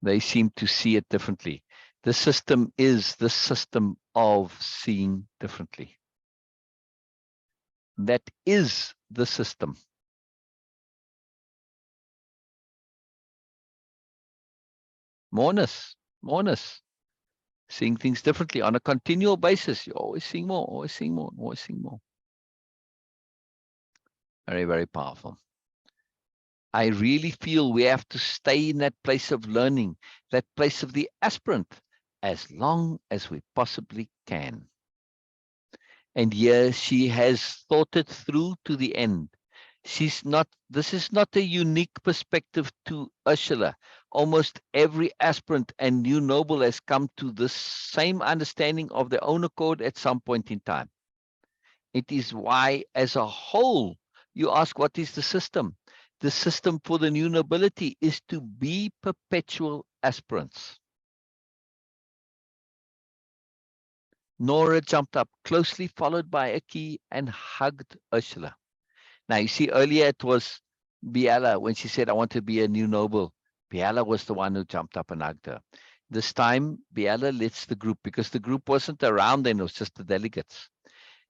They seem to see it differently. The system is the system of seeing differently. That is the system. Moreness, seeing things differently on a continual basis. You're always seeing more, always seeing more, always seeing more. Very, very powerful. I really feel we have to stay in that place of learning, that place of the aspirant, as long as we possibly can. And here she has thought it through to the end. This is not a unique perspective to Ursula. Almost every aspirant and new noble has come to this same understanding of their own accord at some point in time. It is why, as a whole, you ask, what is the system? The system for the new nobility is to be perpetual aspirants. Nora jumped up, closely followed by Aki, and hugged Ursula. Now, you see, earlier it was Biella when she said, I want to be a new noble. Biella was the one who jumped up and hugged her. This time, Biella lets the group, because the group wasn't around then, it was just the delegates.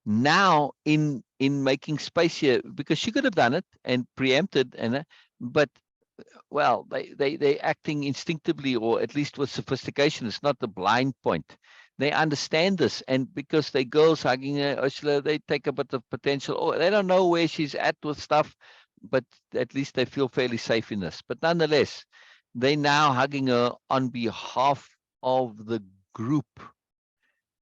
Now, in making space here, because she could have done it and preempted, but well, they acting instinctively, or at least with sophistication. It's not the blind point. They understand this, and because they girls hugging her, Ursula, they take a bit of potential. Or they don't know where she's at with stuff, but at least they feel fairly safe in this. But nonetheless, they now hugging her on behalf of the group,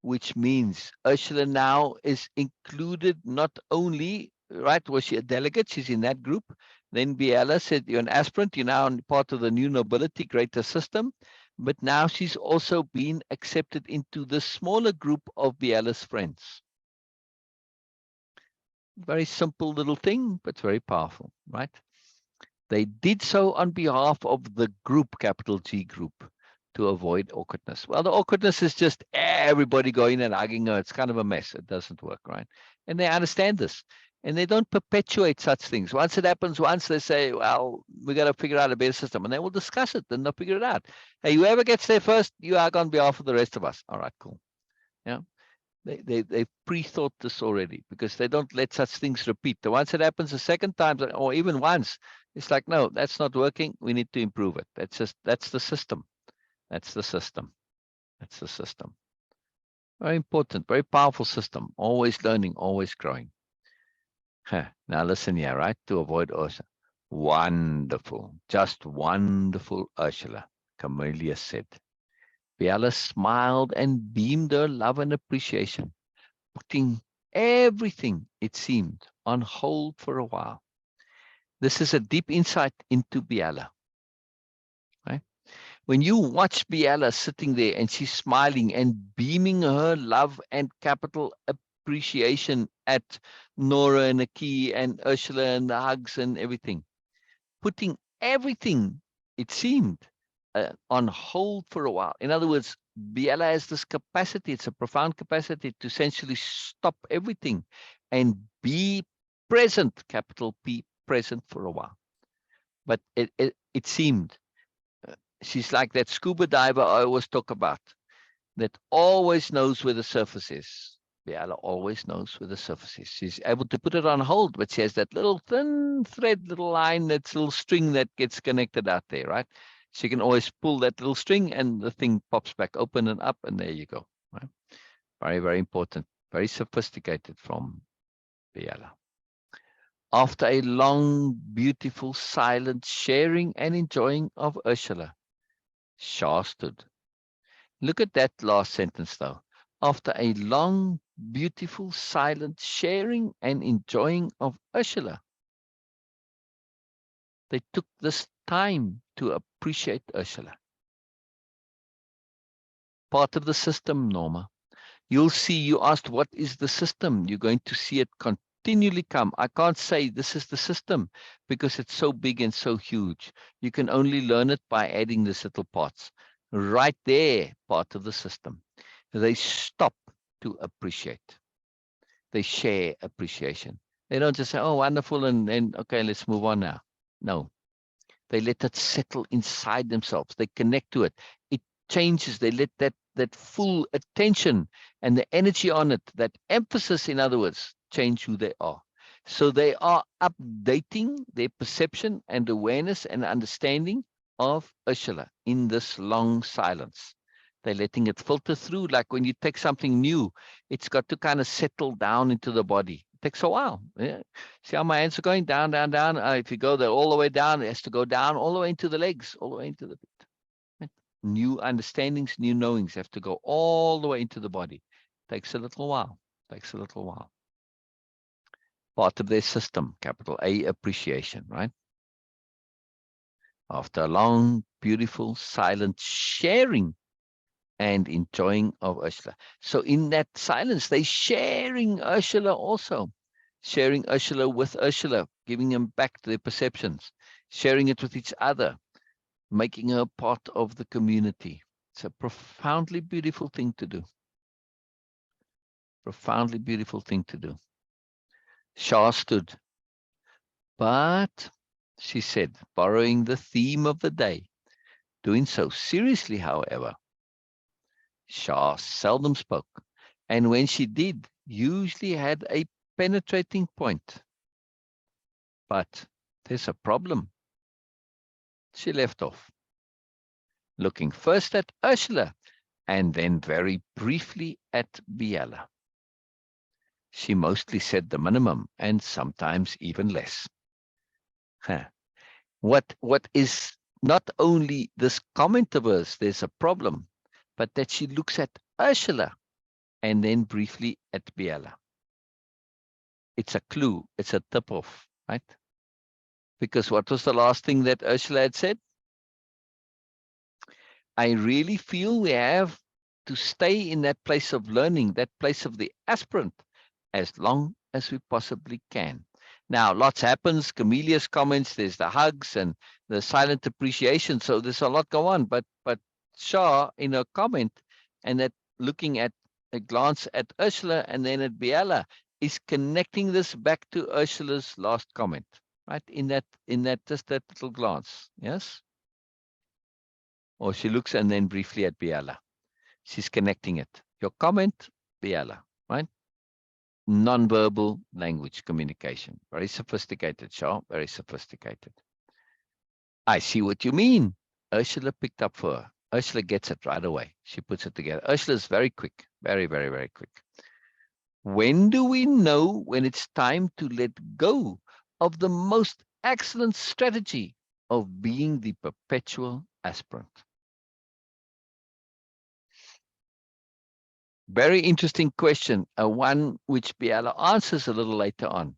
which means Ursula now is included. Not only, right, was she a delegate, she's in that group. Then Biella said, you're an aspirant, you're now part of the new nobility greater system, but now she's also been accepted into the smaller group of Biella's friends. Very simple little thing, but very powerful, right? They did so on behalf of the group, capital G group, to avoid awkwardness. Well, the awkwardness is just everybody going and hugging her. It's kind of a mess. It doesn't work, right? And they understand this. And they don't perpetuate such things. Once it happens once, they say, well, we got to figure out a better system. And they will discuss it and they'll figure it out. Hey, whoever gets there first, you hug on behalf of the rest of us. All right, cool. Yeah. They've pre-thought this already, because they don't let such things repeat. The once it happens a second time, or even once, it's like, no, that's not working. We need to improve it. That's the system. That's the system. That's the system. Very important, very powerful system. Always learning, always growing. Now listen here, right? To avoid Ursula. Wonderful, just wonderful, Ursula, Camellia said. Biella smiled and beamed her love and appreciation, putting everything, it seemed, on hold for a while. This is a deep insight into Biella. Right? When you watch Biella sitting there and she's smiling and beaming her love and capital appreciation at Nora and Aki and Ursula and the hugs and everything, putting everything, it seemed, on hold for a while. In other words, Biella has this capacity, it's a profound capacity to essentially stop everything and be present, capital P, present for a while. But it seemed, she's like that scuba diver I always talk about, that always knows where the surface is. Biella always knows where the surface is. She's able to put it on hold, but she has that little thin thread, little line, that little string that gets connected out there, right? She can always pull that little string and the thing pops back open and up, and there you go. Right? Very, very important. Very sophisticated from Biella. After a long, beautiful, silent sharing and enjoying of Ursula, Shah stood. Look at that last sentence though. After a long, beautiful, silent sharing and enjoying of Ursula, they took this time to appreciate Ursula. Part of the system, Norma. You'll see, you asked, what is the system? You're going to see it continually come. I can't say this is the system because it's so big and so huge. You can only learn it by adding these little parts. Right there, part of the system. They stop to appreciate. They share appreciation. They don't just say, oh, wonderful, and okay, let's move on now. No, they let it settle inside themselves. They connect to it. It changes. They let that full attention and the energy on it, that emphasis, in other words, change who they are. So they are updating their perception and awareness and understanding of Ursula in this long silence. They're letting it filter through. Like when you take something new, it's got to kind of settle down into the body. It takes a while. Yeah. See how my hands are going down, down, down. If you go there all the way down, it has to go down all the way into the legs, all the way into the feet. Right? New understandings, new knowings have to go all the way into the body. Takes a little while. Takes a little while. Part of their system, capital A, appreciation, right? After a long, beautiful, silent sharing and enjoying of Ursula. So in that silence, they're sharing Ursula also. Sharing Ursula with Ursula, giving them back their perceptions, sharing it with each other, making her part of the community. It's a profoundly beautiful thing to do. Profoundly beautiful thing to do. Shah stood. But, she said, borrowing the theme of the day, doing so seriously, however, Shah seldom spoke, and when she did, usually had a penetrating point. But there's a problem. She left off, looking first at Ursula and then very briefly at Biella. She mostly said the minimum and sometimes even less. What is not only this comment of hers, there's a problem, but that she looks at Ursula and then briefly at Biella. It's a clue. It's a tip-off, right? Because what was the last thing that Ursula had said? I really feel we have to stay in that place of learning, that place of the aspirant, as long as we possibly can. Now, lots happens, Camelia's comments, there's the hugs and the silent appreciation. So there's a lot go on. But Shah, in her comment, and that looking at a glance at Ursula and then at Biella, is connecting this back to Ursula's last comment, right? In that just that little glance, yes? Or she looks and then briefly at Biella. She's connecting it. Your comment, Biella, right? Non-verbal language communication. Very sophisticated, Shah, very sophisticated. I see what you mean. Ursula picked up for her. Ursula gets it right away. She puts it together. Ursula is very quick, very, very, very quick. When do we know when it's time to let go of the most excellent strategy of being the perpetual aspirant? Very interesting question, one which Biella answers a little later on.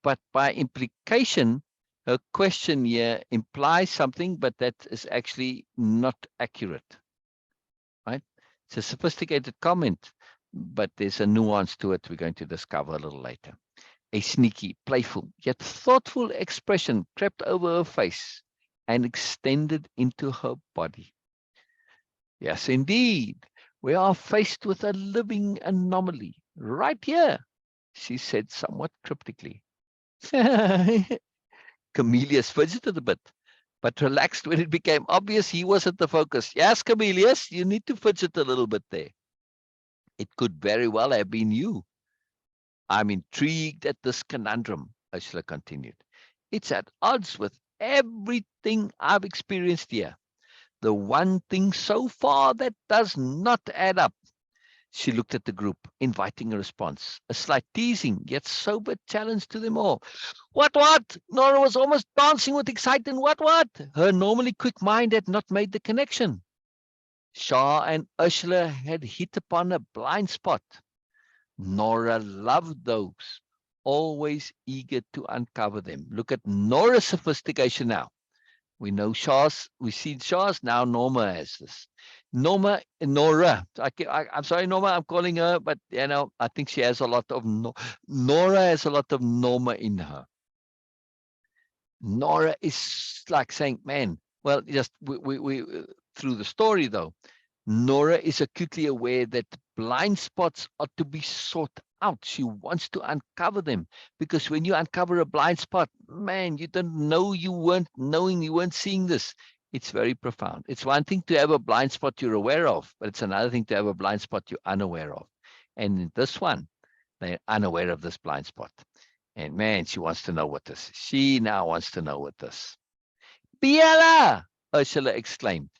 But by implication, her question here implies something, but that is actually not accurate, right? It's a sophisticated comment, but there's a nuance to it we're going to discover a little later. A sneaky, playful, yet thoughtful expression crept over her face and extended into her body. Yes, indeed. We are faced with a living anomaly right here, she said somewhat cryptically. Camelius fidgeted a bit, but relaxed when it became obvious he was at the focus. Yes, Camelius, you need to fidget a little bit there. It could very well have been you. I'm intrigued at this conundrum, Ursula continued. It's at odds with everything I've experienced here. The one thing so far that does not add up. She looked at the group, inviting a response, a slight teasing, yet sober challenge to them all. What? Nora was almost dancing with excitement. What? Her normally quick mind had not made the connection. Shah and Ursula had hit upon a blind spot. Nora loved those, always eager to uncover them. Look at Nora's sophistication now. We know Shah's, we see Shah's, now Norma has this. Nora, I'm sorry, Norma, I'm calling her, but I think she has a lot of, Nora has a lot of Norma in her. Nora is like saying, man, well, just we through the story though, Nora is acutely aware that blind spots are to be sought out. She wants to uncover them, because when you uncover a blind spot, man, you don't know, you weren't seeing this. It's very profound. It's one thing to have a blind spot you're aware of, but it's another thing to have a blind spot you're unaware of. And in this one, they're unaware of this blind spot. And man, she wants to know what this is. She now wants to know what this. Biella! Ursula exclaimed.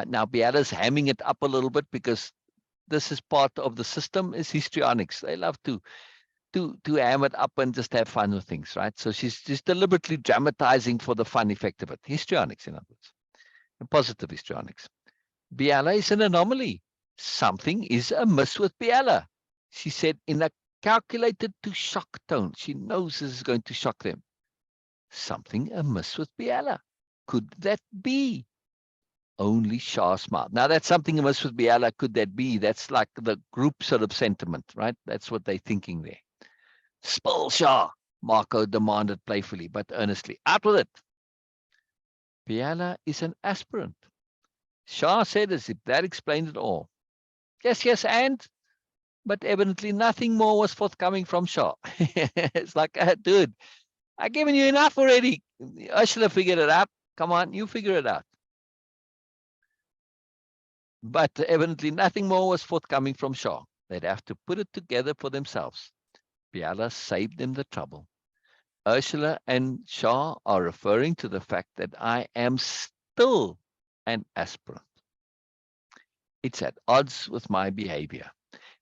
Now, Biella's hamming it up a little bit, because this is part of the system, is histrionics. They love to ham it up and just have fun with things, right? So she's deliberately dramatizing for the fun effect of it. Histrionics, in other words. And positive histrionics. Biella is an anomaly. Something is amiss with Biella, she said in a calculated to shock tone. She knows this is going to shock them. Something amiss with Biella. Could that be? Only Shah smiled. Now, that's something amiss with Biella. Could that be? That's like the group sort of sentiment, right? That's what they're thinking there. Spill, Shah, Marco demanded playfully but earnestly. Out with it. Biella is an aspirant. Shah said as if that explained it all. Yes, and? But evidently nothing more was forthcoming from Shah. It's like, dude, I've given you enough already. Ursula figured it out. Come on, you figure it out. But evidently nothing more was forthcoming from Shah. They'd have to put it together for themselves. Biella saved them the trouble. Ursula and Shah are referring to the fact that I am still an aspirant. It's at odds with my behavior.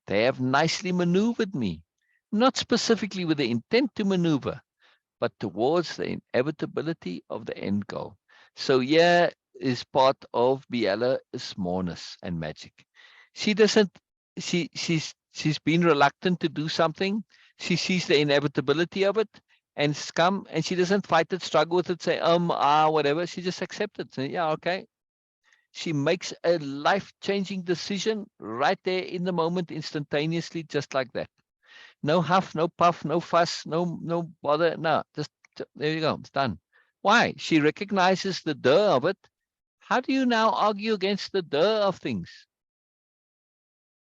They have nicely maneuvered me, not specifically with the intent to maneuver, but towards the inevitability of the end goal. So yeah, is part of Biella's smallness and magic. She doesn't, she's been reluctant to do something. She sees the inevitability of it and she doesn't fight it, struggle with it, say, whatever. She just accepts it. Say, yeah, okay. She makes a life-changing decision right there in the moment, instantaneously, just like that. No huff, no puff, no fuss, no bother. No, just there you go. It's done. Why? She recognizes the duh of it. How do you now argue against the duh of things?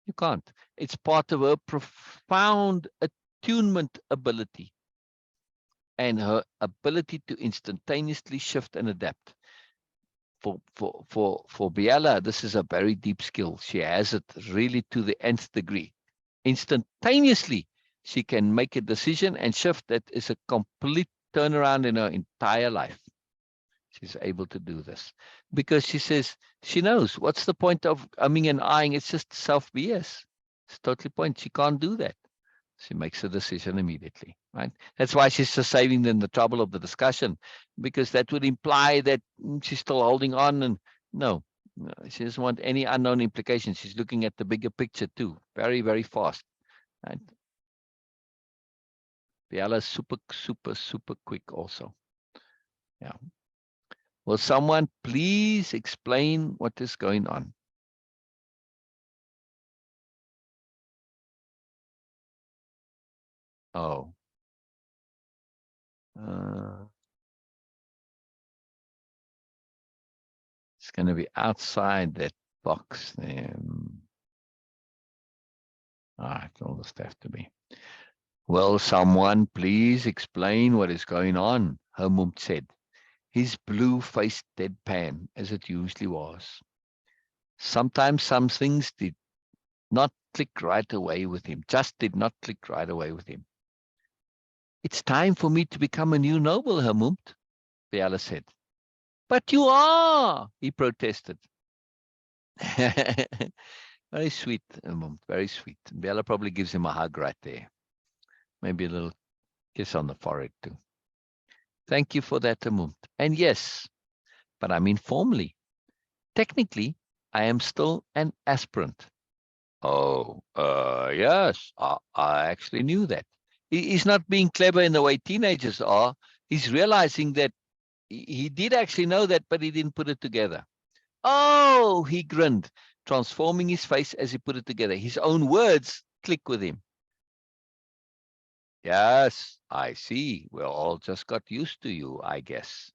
You can't. It's part of her profound attunement ability and her ability to instantaneously shift and adapt. For Biella, this is a very deep skill. She has it really to the nth degree. Instantaneously, she can make a decision and shift that is a complete turnaround in her entire life. She's able to do this because she says she knows what's the point of umming and eyeing. It's just self-BS. It's totally point. She can't do that. She makes a decision immediately, right? That's why she's just saving them the trouble of the discussion, because that would imply that she's still holding on. And no, she doesn't want any unknown implications. She's looking at the bigger picture too, very, very fast. Right? Biella's super quick also. Yeah. Will someone please explain what is going on? Oh. It's going to be outside that box there. It will just have to be. Will someone please explain what is going on? Hermund said, his blue-faced deadpan, as it usually was. Sometimes some things did not click right away with him, just did not click right away with him. It's time for me to become a new noble, Hermund, Biella said. But you are, he protested. Very sweet, very sweet. Biella probably gives him a hug right there. Maybe a little kiss on the forehead too. Thank you for that, Umum. And yes, but I mean formally. Technically, I am still an aspirant. Oh, yes, I actually knew that. He's not being clever in the way teenagers are. He's realizing that he did actually know that, but he didn't put it together. Oh, he grinned, transforming his face as he put it together. His own words click with him. Yes, I see. We all just got used to you, I guess.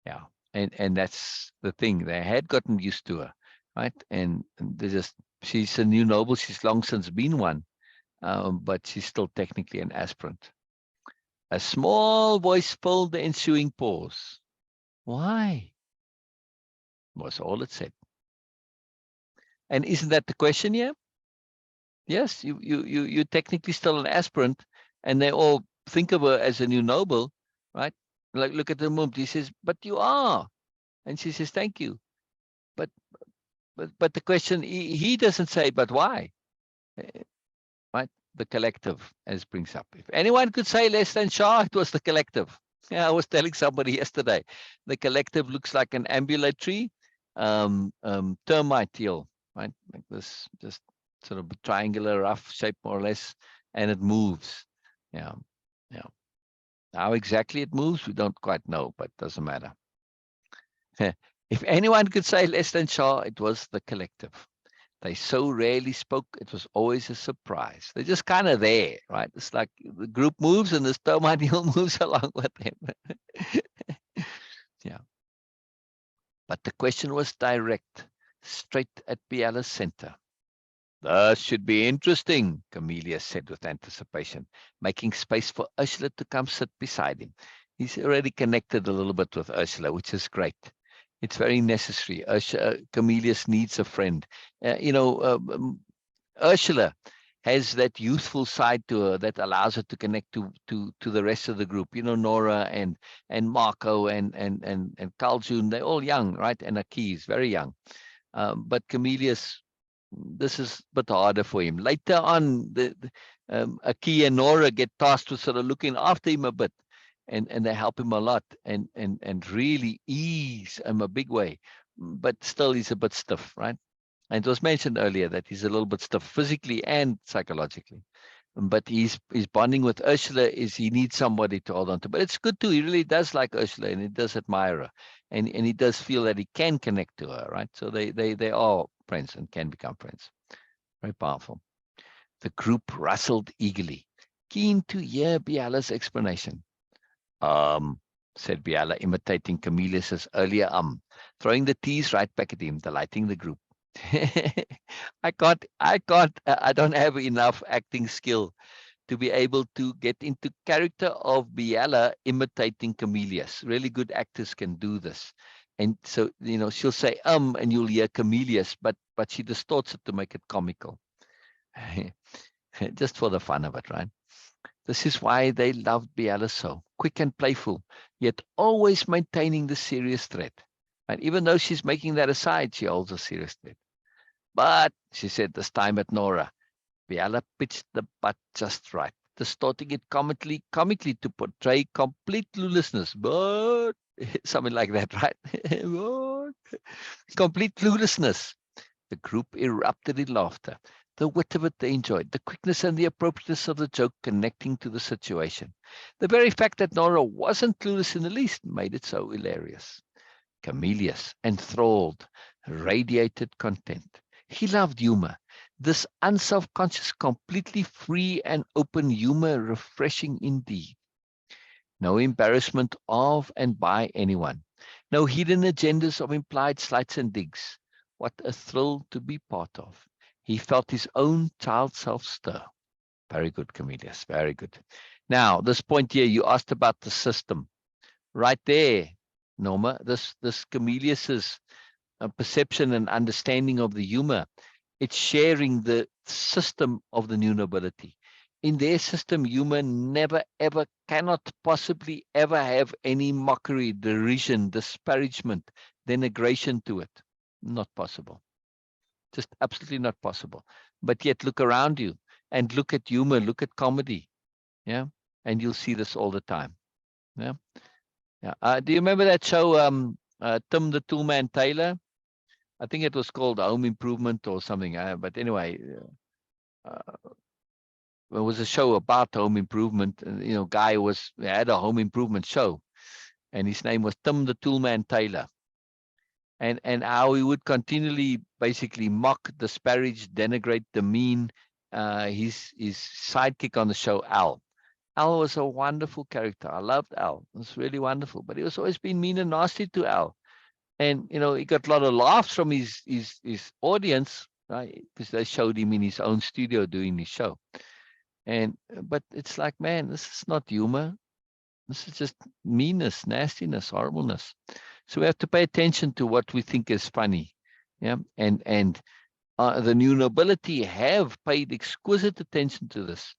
Yeah. And that's the thing. They had gotten used to her, right? And they just, she's a new noble. She's long since been one, but she's still technically an aspirant. A small voice filled the ensuing pause. Why? Was all it said. And isn't that the question here? Yes, you're technically still an aspirant, and they all think of her as a new noble, right? Like, look at the move. He says, but you are. And she says, thank you. But but the question, he doesn't say, but why? Right? The collective, as brings up. If anyone could say less than Shah, it was the collective. Yeah, I was telling somebody yesterday, the collective looks like an ambulatory termite hill, right? Like this, just sort of triangular, rough shape, more or less, and it moves. Yeah, yeah. How exactly it moves, we don't quite know, but doesn't matter. If anyone could say less than Shah, it was the collective. They so rarely spoke, it was always a surprise. They're just kind of there, right? It's like the group moves and this termite hill moves along with them. Yeah. But the question was direct, straight at Biella's center. This should be interesting, Camellia said with anticipation, making space for Ursula to come sit beside him. He's already connected a little bit with Ursula, which is great. It's very necessary. Camelius needs a friend. Ursula has that youthful side to her that allows her to connect to the rest of the group. You know, Nora and Marco and Carl June, they're all young, right? And Aki is very young. But Camelius, this is a bit harder for him. Later on, Aki and Nora get tasked with sort of looking after him a bit, and they help him a lot and really ease him a big way. But still, he's a bit stiff, right? And it was mentioned earlier that he's a little bit stiff physically and psychologically. But his bonding with Ursula is he needs somebody to hold on to. But it's good too. He really does like Ursula and he does admire her. And he does feel that he can connect to her, right? So they are friends and can become friends. Very powerful. The group rustled eagerly, keen to hear Biella's explanation. Said Biella, imitating Camelius's earlier throwing the tease right back at him, delighting the group. I don't have enough acting skill to be able to get into character of Biella imitating Camelius. Really good actors can do this. And so, she'll say, and you'll hear Camelius, but she distorts it to make it comical. Just for the fun of it, right? This is why they loved Biella so, quick and playful, yet always maintaining the serious threat. And even though she's making that aside, she holds a serious threat. But, she said this time at Nora, Biella pitched the butt just right, distorting it comically to portray complete cluelessness. But, something like that, right? But, complete cluelessness. The group erupted in laughter. The wit of it they enjoyed, the quickness and the appropriateness of the joke connecting to the situation. The very fact that Nora wasn't clueless in the least made it so hilarious. Camelius, enthralled, radiated content. He loved humor. This unself-conscious, completely free and open humor, refreshing indeed. No embarrassment of and by anyone. No hidden agendas of implied slights and digs. What a thrill to be part of. He felt his own child self stir. Very good, Camelius. Very good. Now, this point here, you asked about the system. Right there, Norma, this Camelius's perception and understanding of the humor, it's sharing the system of the new nobility. In their system, humor never, ever, cannot possibly ever have any mockery, derision, disparagement, denigration to it. Not possible. Just absolutely not possible. But yet look around you and look at humor, look at comedy. Yeah. And you'll see this all the time. Yeah. Yeah. Do you remember that show, Tim the Toolman Taylor? I think it was called Home Improvement or something. But anyway, it was a show about home improvement. Guy had a home improvement show, and his name was Tim the Toolman Taylor. And how he would continually basically mock, disparage, denigrate, demean his sidekick on the show, Al. Al was a wonderful character. I loved Al. It was really wonderful. But he was always been mean and nasty to Al. And he got a lot of laughs from his audience, right? Because they showed him in his own studio doing his show. But it's like, man, this is not humor. This is just meanness, nastiness, horribleness. So we have to pay attention to what we think is funny. Yeah. And the new nobility have paid exquisite attention to this.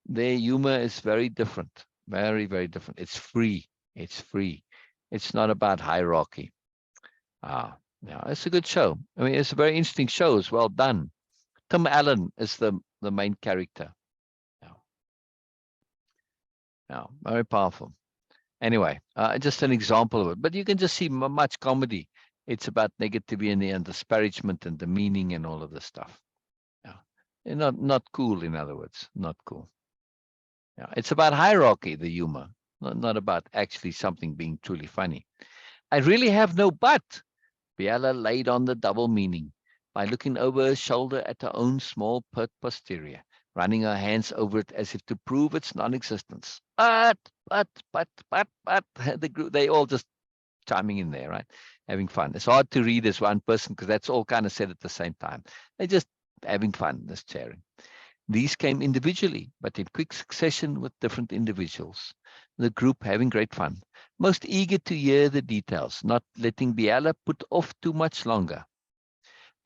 Their humor is very different. Very, very different. It's free. It's free. It's not about hierarchy. Yeah, it's a good show. I mean, it's a very interesting show. It's well done. Tim Allen is the main character. Yeah, very powerful. Anyway, just an example of it. But you can just see much comedy. It's about negativity and disparagement and demeaning and all of this stuff. Yeah, and not cool. In other words, not cool. Yeah, it's about hierarchy, the humor, not about actually something being truly funny. I really have no but. Biella laid on the double meaning by looking over her shoulder at her own small pert posterior, running her hands over it as if to prove its non-existence. But, the group, they all just chiming in there, right? Having fun. It's hard to read as one person because that's all kind of said at the same time. They're just having fun, just sharing. These came individually, but in quick succession with different individuals. The group having great fun, most eager to hear the details, not letting Biella put off too much longer.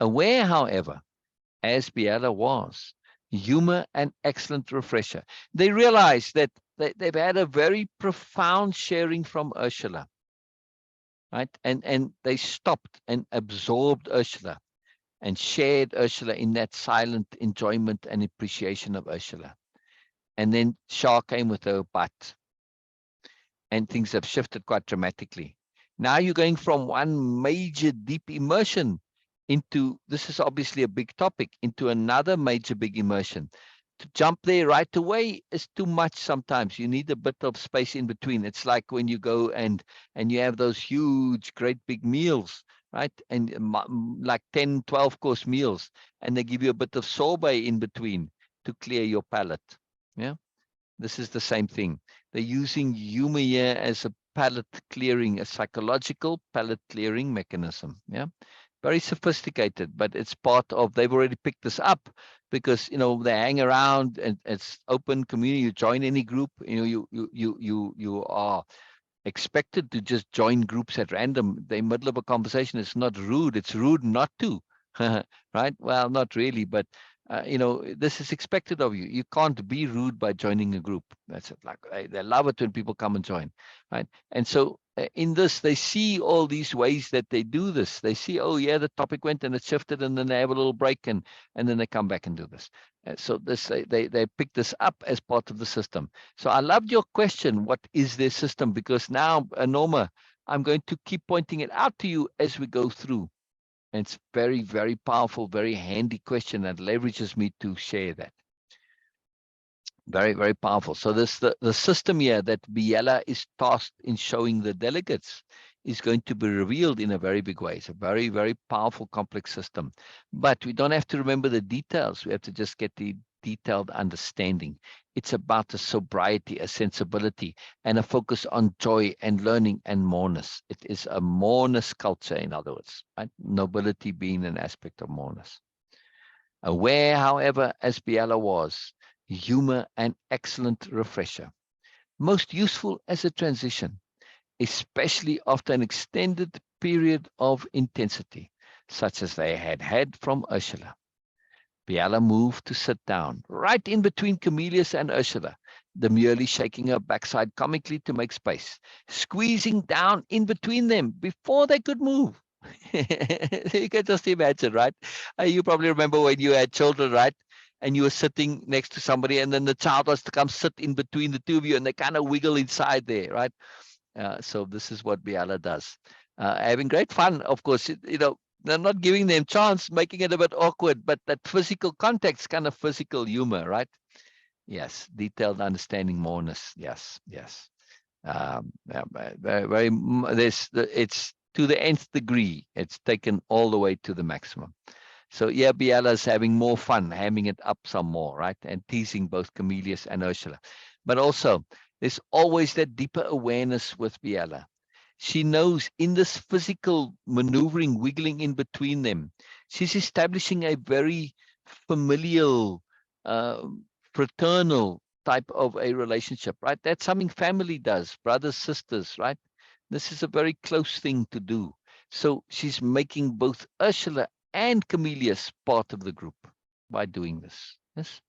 Aware, however, as Biella was, humor and excellent refresher. They realized that they've had a very profound sharing from Ursula, right? And they stopped and absorbed Ursula and shared Ursula in that silent enjoyment and appreciation of Ursula. And then Shah came with her but, and things have shifted quite dramatically. Now you're going from one major deep immersion into, this is obviously a big topic, into another major big immersion. To jump there right away is too much sometimes. You need a bit of space in between. It's like when you go and you have those huge, great big meals, right? And like 10, 12 course meals, and they give you a bit of sorbet in between to clear your palate. Yeah, this is the same thing. They're using humor here as a palate clearing, a psychological palate clearing mechanism. Yeah, very sophisticated, but it's part of, they've already picked this up because, they hang around and it's open community. You join any group, you are expected to just join groups at random. The middle of a conversation is not rude. It's rude not to, right? Well, not really, but this is expected of you. You can't be rude by joining a group. That's it. Like they love it when people come and join, right? And so in this, they see all these ways that they do this. They see, oh yeah, the topic went and it shifted, and then they have a little break, and then they come back and do this. So this they pick this up as part of the system. So I loved your question. What is their system? Because now, Norma, I'm going to keep pointing it out to you as we go through. And it's very, very powerful, very handy question that leverages me to share that. Very, very powerful. So the system here that Biella is tasked in showing the delegates is going to be revealed in a very big way. It's a very, very powerful, complex system. But we don't have to remember the details. We have to just get the detailed understanding. It's about a sobriety, a sensibility, and a focus on joy and learning and moreness. It is a moreness culture, in other words, right? Nobility being an aspect of moreness. Aware, however, as Biella was, humor and excellent refresher. Most useful as a transition, especially after an extended period of intensity, such as they had had from Ursula. Biella moved to sit down, right in between Camillus and Ursula, demurely shaking her backside comically to make space, squeezing down in between them before they could move. You can just imagine, right? You probably remember when you had children, right? And you were sitting next to somebody, and then the child was to come sit in between the two of you, and they kind of wiggle inside there, right? So this is what Biella does. Having great fun, of course. They're not giving them chance, making it a bit awkward, but that physical context, kind of physical humor, right? Yes, detailed understanding, moreness. Yes, yes. Very. It's to the nth degree. It's taken all the way to the maximum. So yeah, Biella's having more fun, hamming it up some more, right? And teasing both Camillus and Ursula. But also, there's always that deeper awareness with Biella. She knows in this physical maneuvering, wiggling in between them, she's establishing a very familial, uh, fraternal type of a relationship, right? That's something family does, brothers, sisters, right? This is a very close thing to do. So she's making both Ursula and Camillus part of the group by doing this. Yes.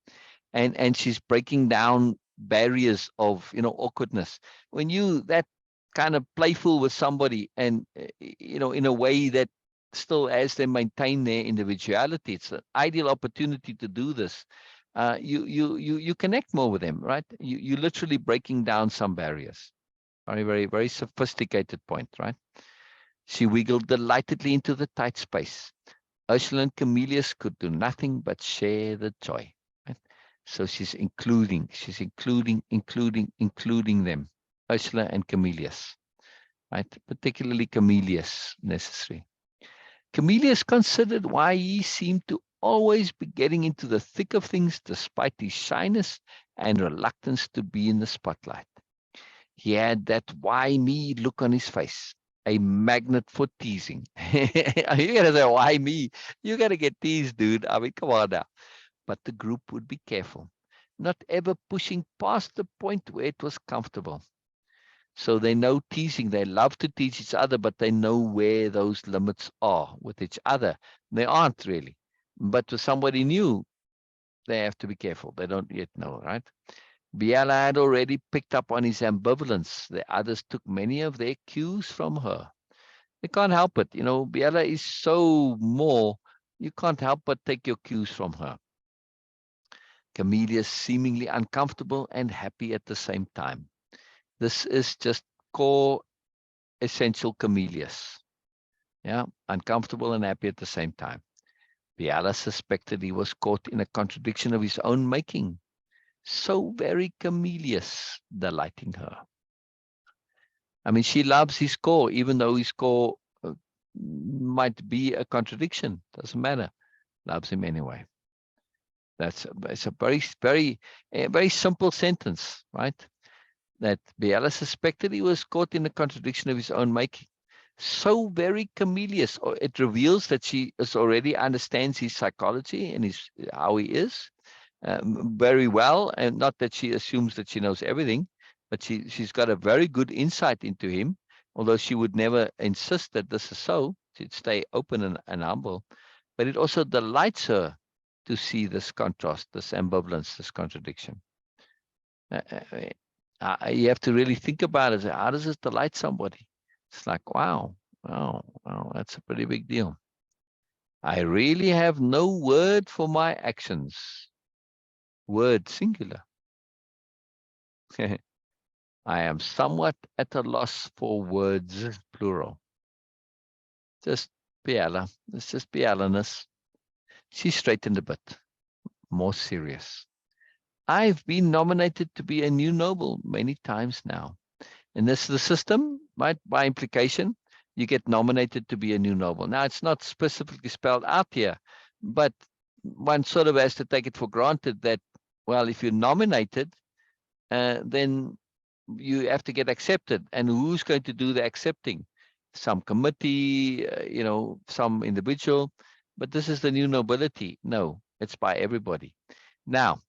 And she's breaking down barriers of awkwardness. When you that kind of playful with somebody, and in a way that still as they maintain their individuality, it's an ideal opportunity to do this. You connect more with them, right? You literally breaking down some barriers. Very, very, very sophisticated point, right? She wiggled delightedly into the tight space. Ursula and Camillus could do nothing but share the joy. Right? So she's including them. Ursula and Camillus, right? Particularly Camillus necessary. Camillus considered why he seemed to always be getting into the thick of things despite his shyness and reluctance to be in the spotlight. He had that why me look on his face, a magnet for teasing. You gotta say, why me? You gotta get teased, dude. I mean, come on now. But the group would be careful, not ever pushing past the point where it was comfortable. So they know teasing. They love to teach each other, but they know where those limits are with each other. They aren't really. But with somebody new, they have to be careful. They don't yet know, right? Biella had already picked up on his ambivalence. The others took many of their cues from her. They can't help it. Biella is so more, you can't help but take your cues from her. Camillus seemingly uncomfortable and happy at the same time. This is just core essential Camillus. Yeah, uncomfortable and happy at the same time. Biella suspected he was caught in a contradiction of his own making. So very Camillus, delighting her. I mean, she loves his core, even though his core might be a contradiction. Doesn't matter. Loves him anyway. It's a very simple sentence, right? That Biella suspected he was caught in a contradiction of his own making. So very Camillus. It reveals that she already understands his psychology and how he is very well, and not that she assumes that she knows everything, but she's got a very good insight into him, although she would never insist that this is so. She'd stay open and humble. But it also delights her to see this contrast, this ambivalence, this contradiction. You have to really think about it. How does this delight somebody? It's like, wow, that's a pretty big deal. I really have no word for my actions. Word singular. I am somewhat at a loss for words, plural. Just Biella. It's just Biella-ness. She straightened a bit, more serious. I've been nominated to be a new noble many times now. And this is the system, right? By implication, you get nominated to be a new noble. Now, it's not specifically spelled out here, but one sort of has to take it for granted that, well, if you're nominated, then you have to get accepted. And who's going to do the accepting? Some committee, some individual. But this is the new nobility. No, it's by everybody. Now,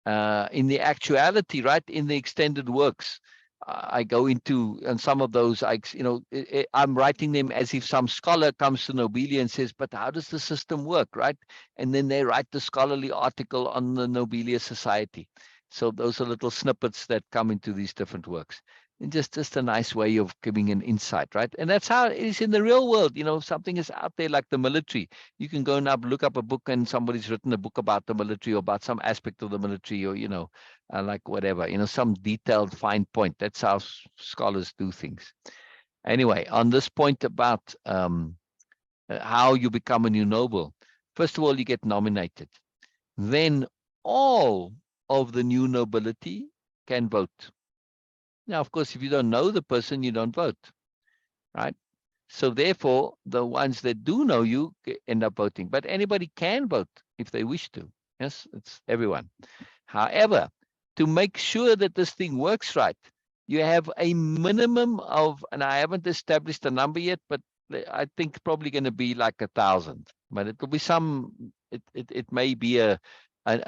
in the actuality, right, in the extended works, I go into, and some of those, I'm writing them as if some scholar comes to Nobelia and says, but how does the system work, right? And then they write the scholarly article on the Nobelia Society. So those are little snippets that come into these different works. Just a nice way of giving an insight, right? And that's how it is in the real world. If something is out there like the military, you can go and look up a book and somebody's written a book about the military or about some aspect of the military, or like whatever, some detailed fine point. That's how scholars do things. Anyway, on this point about how you become a new noble, first of all, you get nominated. Then all of the new nobility can vote. Now, of course, if you don't know the person, you don't vote, right? So therefore, the ones that do know you end up voting. But anybody can vote if they wish to. Yes, it's everyone. However, to make sure that this thing works right, you have a minimum of, and I haven't established a number yet, but I think probably going to be like 1,000. But it will be it may be a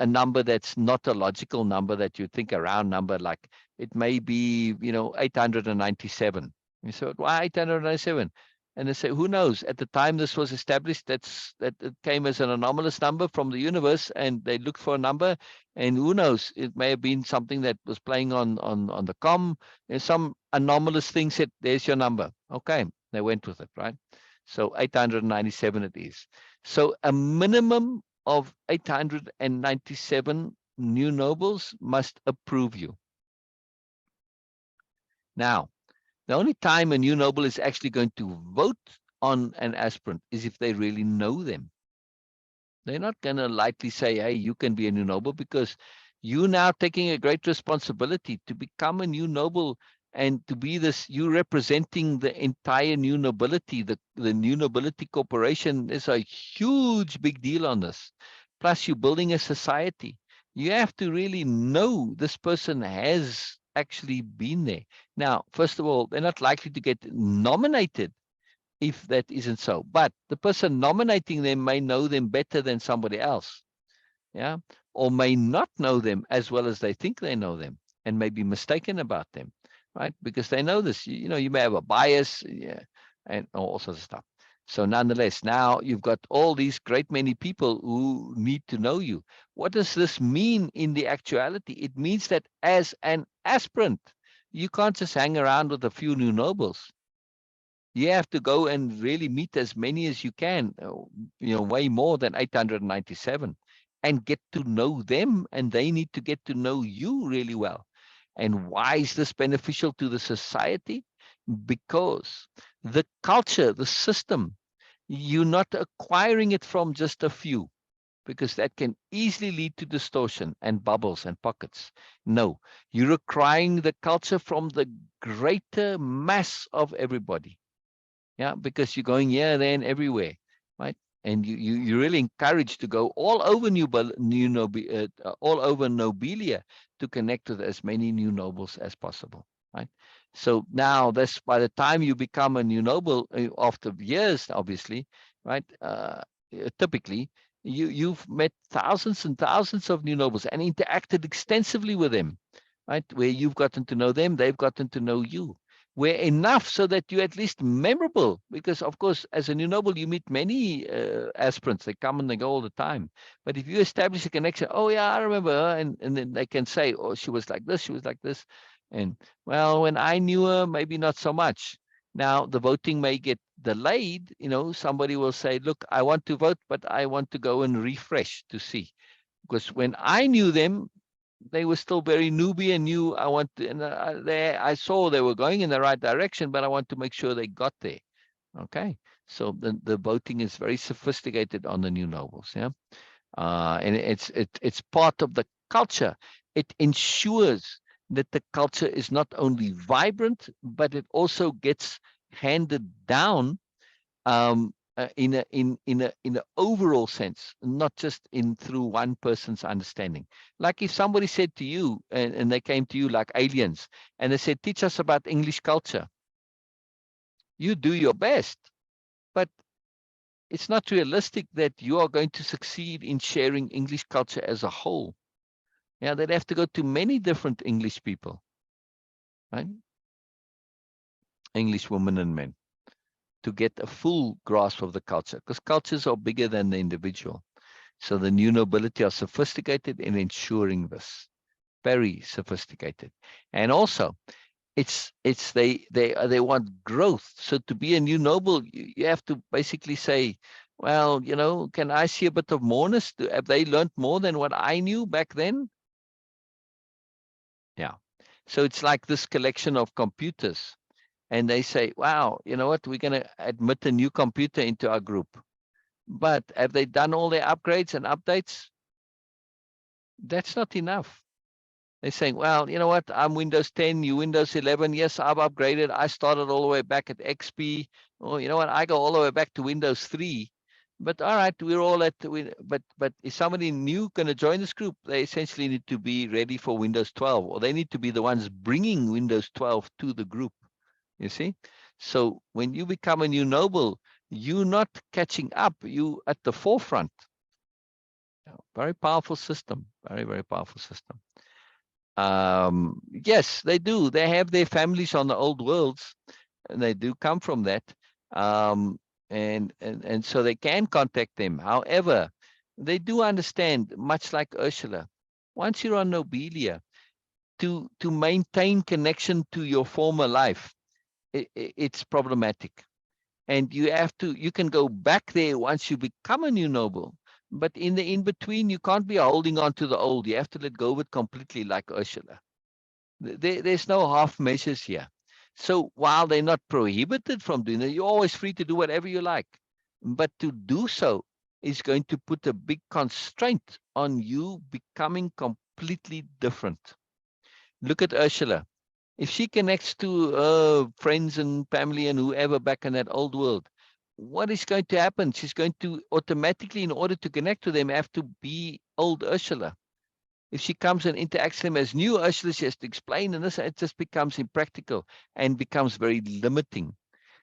number that's not a logical number that you think, a round number, like it may be, 897. You say, why 897? And they say, who knows? At the time this was established, that it came as an anomalous number from the universe, and they looked for a number, and who knows? It may have been something that was playing on the Comm. There's some anomalous thing said, there's your number. Okay, they went with it, right? So 897 it is. So a minimum of 897 new nobles must approve you. Now, the only time a new noble is actually going to vote on an aspirant is if they really know them. They're not going to lightly say, hey, you can be a new noble, because you're now taking a great responsibility to become a new noble, and to be this, you representing the entire new nobility, the new nobility corporation. Is a huge, big deal on this. Plus, you're building a society. You have to really know this person has actually been there. Now, first of all, they're not likely to get nominated if that isn't so. But the person nominating them may know them better than somebody else, yeah, or may not know them as well as they think they know them, and may be mistaken about them, right? Because they know this. You may have a bias, yeah, and all sorts of stuff. So nonetheless, now you've got all these great many people who need to know you. What does this mean in the actuality? It means that as an aspirant, you can't just hang around with a few new nobles. You have to go and really meet as many as you can, way more than 897, and get to know them, and they need to get to know you really well. And why is this beneficial to the society? Because the culture, the system, you're not acquiring it from just a few, because that can easily lead to distortion and bubbles and pockets. No, you're acquiring the culture from the greater mass of everybody. Yeah, because you're going here, there, and everywhere, right? And you're really encouraged to go all over all over Nobelia, to connect with as many new nobles as possible, right? So now that's, by the time you become a new noble, after years, obviously, right? Typically, you've met thousands and thousands of new nobles and interacted extensively with them, right? Where you've gotten to know them, they've gotten to know you. Were enough so that you're at least memorable, because of course, as a new noble, you meet many aspirants. They come and they go all the time. But if you establish a connection, oh yeah, I remember her, and then they can say, oh, she was like this, she was like this. And well, when I knew her, maybe not so much. Now the voting may get delayed. Somebody will say, look, I want to vote, but I want to go and refresh to see, because when I knew them, they were still very newbie and new. I want to, and I saw they were going in the right direction, but I want to make sure they got there. Okay, so the voting is very sophisticated on the new nobles, yeah, and it's part of the culture. It ensures that the culture is not only vibrant, but it also gets handed down in a overall sense, not just in through one person's understanding. Like if somebody said to you, and they came to you like aliens, and they said, teach us about English culture. You do your best, but it's not realistic that you are going to succeed in sharing English culture as a whole. Yeah, they'd have to go to many different English people, right? English women and men, to get a full grasp of the culture, because cultures are bigger than the individual. So the new nobility are sophisticated in ensuring this, very sophisticated. And also, They want growth. So to be a new noble, you have to basically say, well, can I see a bit of moreness? Have they learned more than what I knew back then? Yeah. So it's like this collection of computers, and they say, wow, you know what? We're going to admit a new computer into our group. But have they done all their upgrades and updates? That's not enough. They're saying, well, you know what? I'm Windows 10, you Windows 11. Yes, I've upgraded. I started all the way back at XP. Oh, you know what? I go all the way back to Windows 3. But all right, we're all at, but is somebody new going to join this group? They essentially need to be ready for Windows 12, or they need to be the ones bringing Windows 12 to the group. You see? So when you become a new noble, you're not catching up. You at the forefront. Very powerful system. Very, very powerful system. Yes, they do. They have their families on the old worlds, and they do come from that. And so they can contact them. However, they do understand, much like Ursula, once you're on Nobelia, to maintain connection to your former life, it's problematic. And you can go back there once you become a new noble. But in the in-between, you can't be holding on to the old. You have to let go of it completely, like Ursula. There's no half measures here. So while they're not prohibited from doing it, you're always free to do whatever you like. But to do so is going to put a big constraint on you becoming completely different. Look at Ursula. If she connects to her friends and family and whoever back in that old world, what is going to happen? She's going to automatically, in order to connect to them, have to be old Ursula. If she comes and interacts them as new Ursula, she has to explain, and this, it just becomes impractical and becomes very limiting.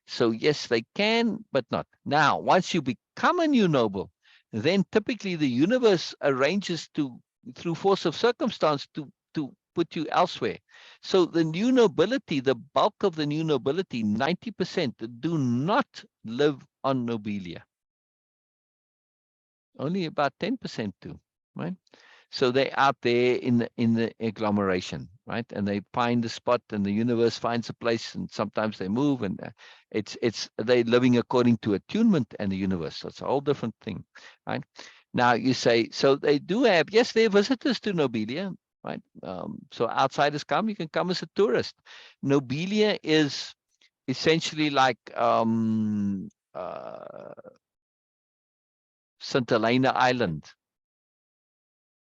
So yes, they can, but not. Now, once you become a new noble, then typically the universe arranges through force of circumstance, to put you elsewhere. So the new nobility, the bulk of the new nobility, 90%, do not live on Nobelia. Only about 10% do, right? So they're out there in the agglomeration, right? And they find the spot, and the universe finds a place, and sometimes they move, and they're living according to attunement and the universe. So it's a whole different thing, right? Now you say, so they do have, yes, they're visitors to Nobelia, right? So outsiders come, you can come as a tourist. Nobelia is essentially like St. Helena Island,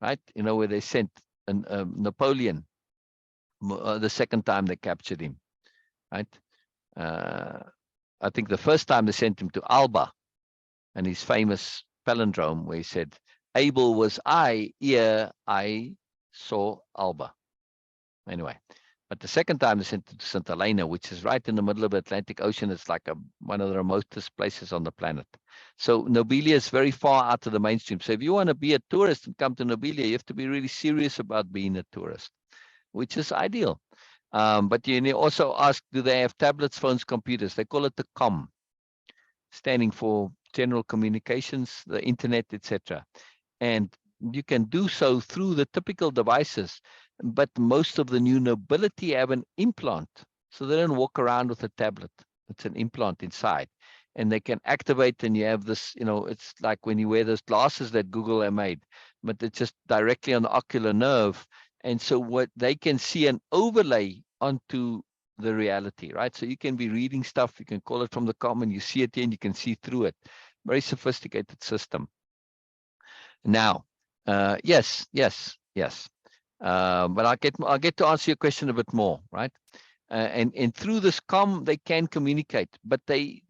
right? Where they sent Napoleon the second time they captured him, right? I think the first time they sent him to Alba, and his famous palindrome where he said, "Able was I, ere I saw Alba." Anyway, but the second time they sent him to St. Helena, which is right in the middle of the Atlantic Ocean. It's like one of the remotest places on the planet. So Nobelia is very far out of the mainstream. So if you want to be a tourist and come to Nobelia, you have to be really serious about being a tourist, which is ideal. But you also ask, do they have tablets, phones, computers? They call it the Comm, standing for general communications, the internet, etc. And you can do so through the typical devices, but most of the new nobility have an implant. So they don't walk around with a tablet. It's an implant inside. And they can activate, and you have this, it's like when you wear those glasses that Google have made, but it's just directly on the ocular nerve. And so what they can see an overlay onto the reality, right? So you can be reading stuff, you can call it from the Comm, and you see it and you can see through it. Very sophisticated system. Now, yes. But I'll get to answer your question a bit more, right? And through this Comm, they can communicate, but they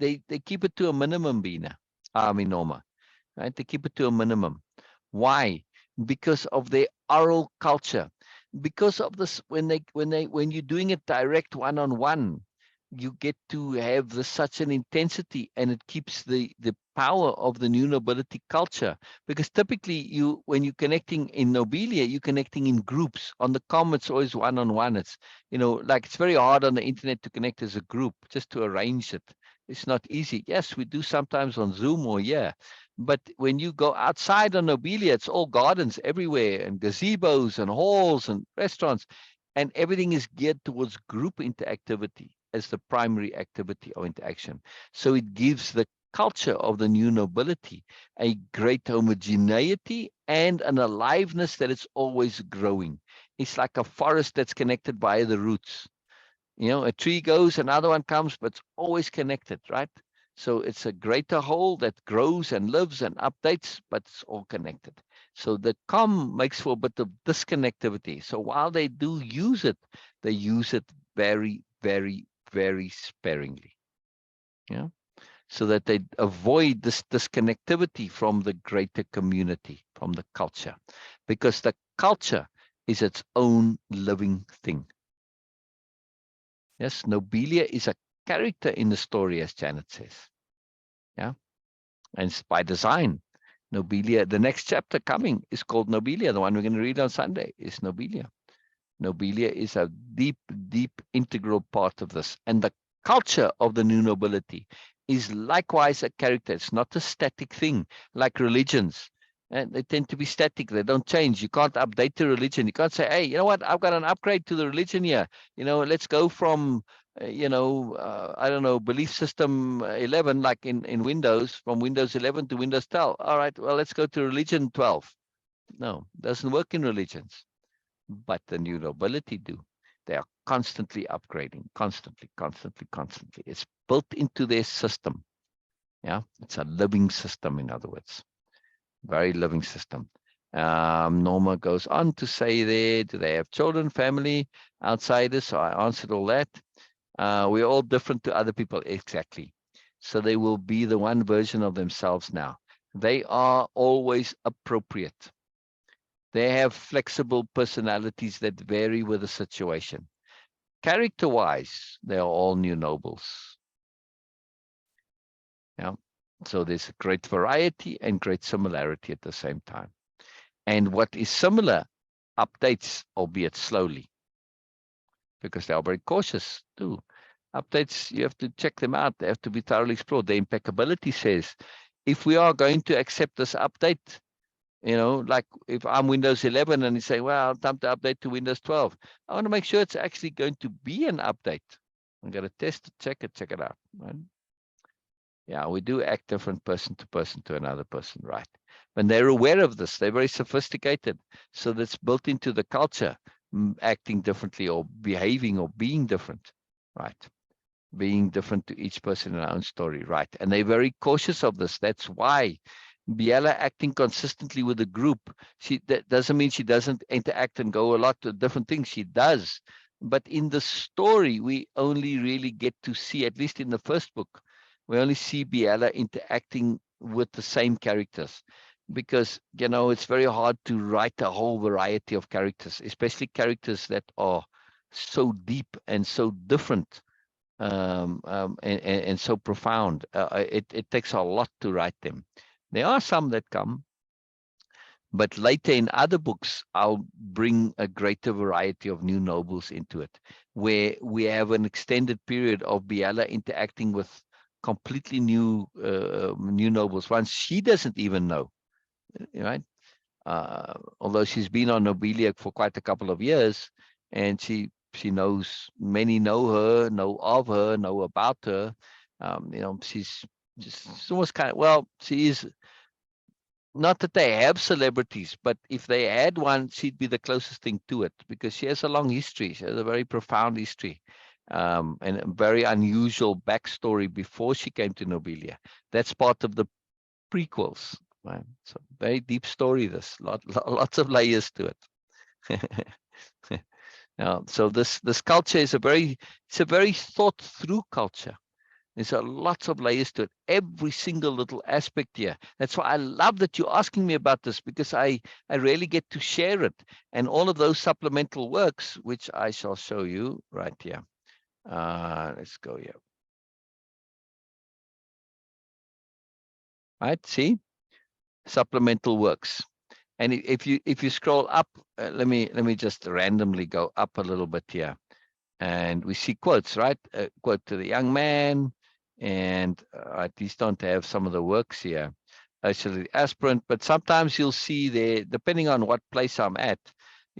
keep it to a minimum, Norma, right? They keep it to a minimum. Why? Because of their oral culture. Because of this, when you're doing it direct one-on-one, you get to have such an intensity, and it keeps the power of the new nobility culture. Because typically when you're connecting in Nobelia, you're connecting in groups. On the Comm, it's always one-on-one. It's, like it's very hard on the internet to connect as a group, just to arrange it. It's not easy. Yes, we do sometimes on Zoom or but when you go outside on Nobelia, it's all gardens everywhere, and gazebos and halls and restaurants. and everything is geared towards group interactivity as the primary activity or interaction. So it gives the culture of the new nobility a great homogeneity and an aliveness that it's always growing. It's like a forest that's connected by the roots. A tree goes, another one comes, but it's always connected, right? So it's a greater whole that grows and lives and updates, but it's all connected. So the Comm makes for a bit of disconnectivity. So while they do use it, they use it very, very, very sparingly. Yeah. So that they avoid this disconnectivity from the greater community, from the culture, because the culture is its own living thing. Yes, Nobelia is a character in the story, as Janet says. Yeah, and it's by design. Nobelia, the next chapter coming is called Nobelia. The one we're going to read on Sunday is Nobelia. Nobelia is a deep, deep integral part of this. And the culture of the new nobility is likewise a character. It's not a static thing like religions. And they tend to be static. They don't change. You can't update the religion. You can't say, hey, you know what? I've got an upgrade to the religion here. Let's go from, I don't know, belief system 11, like in Windows, from Windows 11 to Windows 12. All right, well, let's go to religion 12. No, doesn't work in religions. But the new nobility do. They are constantly upgrading, constantly, constantly, constantly. It's built into their system. Yeah, it's a living system, in other words. Very living system. Norma goes on to say there, do they have children, family, outsiders? So I answered all that. We're all different to other people. Exactly. So they will be the one version of themselves now. They are always appropriate. They have flexible personalities that vary with the situation. Character-wise, they are all new nobles. Yeah. So there's a great variety and great similarity at the same time. And what is similar updates, albeit slowly, because they are very cautious too. Updates, you have to check them out. They have to be thoroughly explored. The impeccability says, if we are going to accept this update, like if I'm Windows 11 and you say, well, time to update to Windows 12, I want to make sure it's actually going to be an update. I'm going to test it, check it out. Right? Yeah, we do act different person to another person, right? When they're aware of this, they're very sophisticated. So that's built into the culture, acting differently or behaving or being different, right? Being different to each person in our own story, right? And they're very cautious of this. That's why Biella acting consistently with the group. That doesn't mean she doesn't interact and go a lot to different things. She does. But in the story, we only really get to see, at least in the first book, we only see Biella interacting with the same characters. Because, it's very hard to write a whole variety of characters, especially characters that are so deep and so different and so profound. It takes a lot to write them. There are some that come, but later in other books, I'll bring a greater variety of new nobles into it, where we have an extended period of Biella interacting with completely new nobles, ones she doesn't even know, right? Although she's been on Nobelia for quite a couple of years, and she knows, many know her, know of her, know about her. She's almost kind of, well, she is, not that they have celebrities, but if they had one, she'd be the closest thing to it, because she has a long history. She has a very profound history, and a very unusual backstory before she came to Nobelia. That's part of the prequels. Right? So very deep story. This lots of layers to it. Now, so this culture is a very thought through culture. There's lots of layers to it. Every single little aspect here. That's why I love that you're asking me about this, because I really get to share it, and all of those supplemental works, which I shall show you right here. Let's go here. Right, see, supplemental works. And if you scroll up, let me just randomly go up a little bit here, and we see quotes, right? Quote to the young man, and these don't have some of the works here. Actually, the aspirant, but sometimes you'll see there, depending on what place I'm at,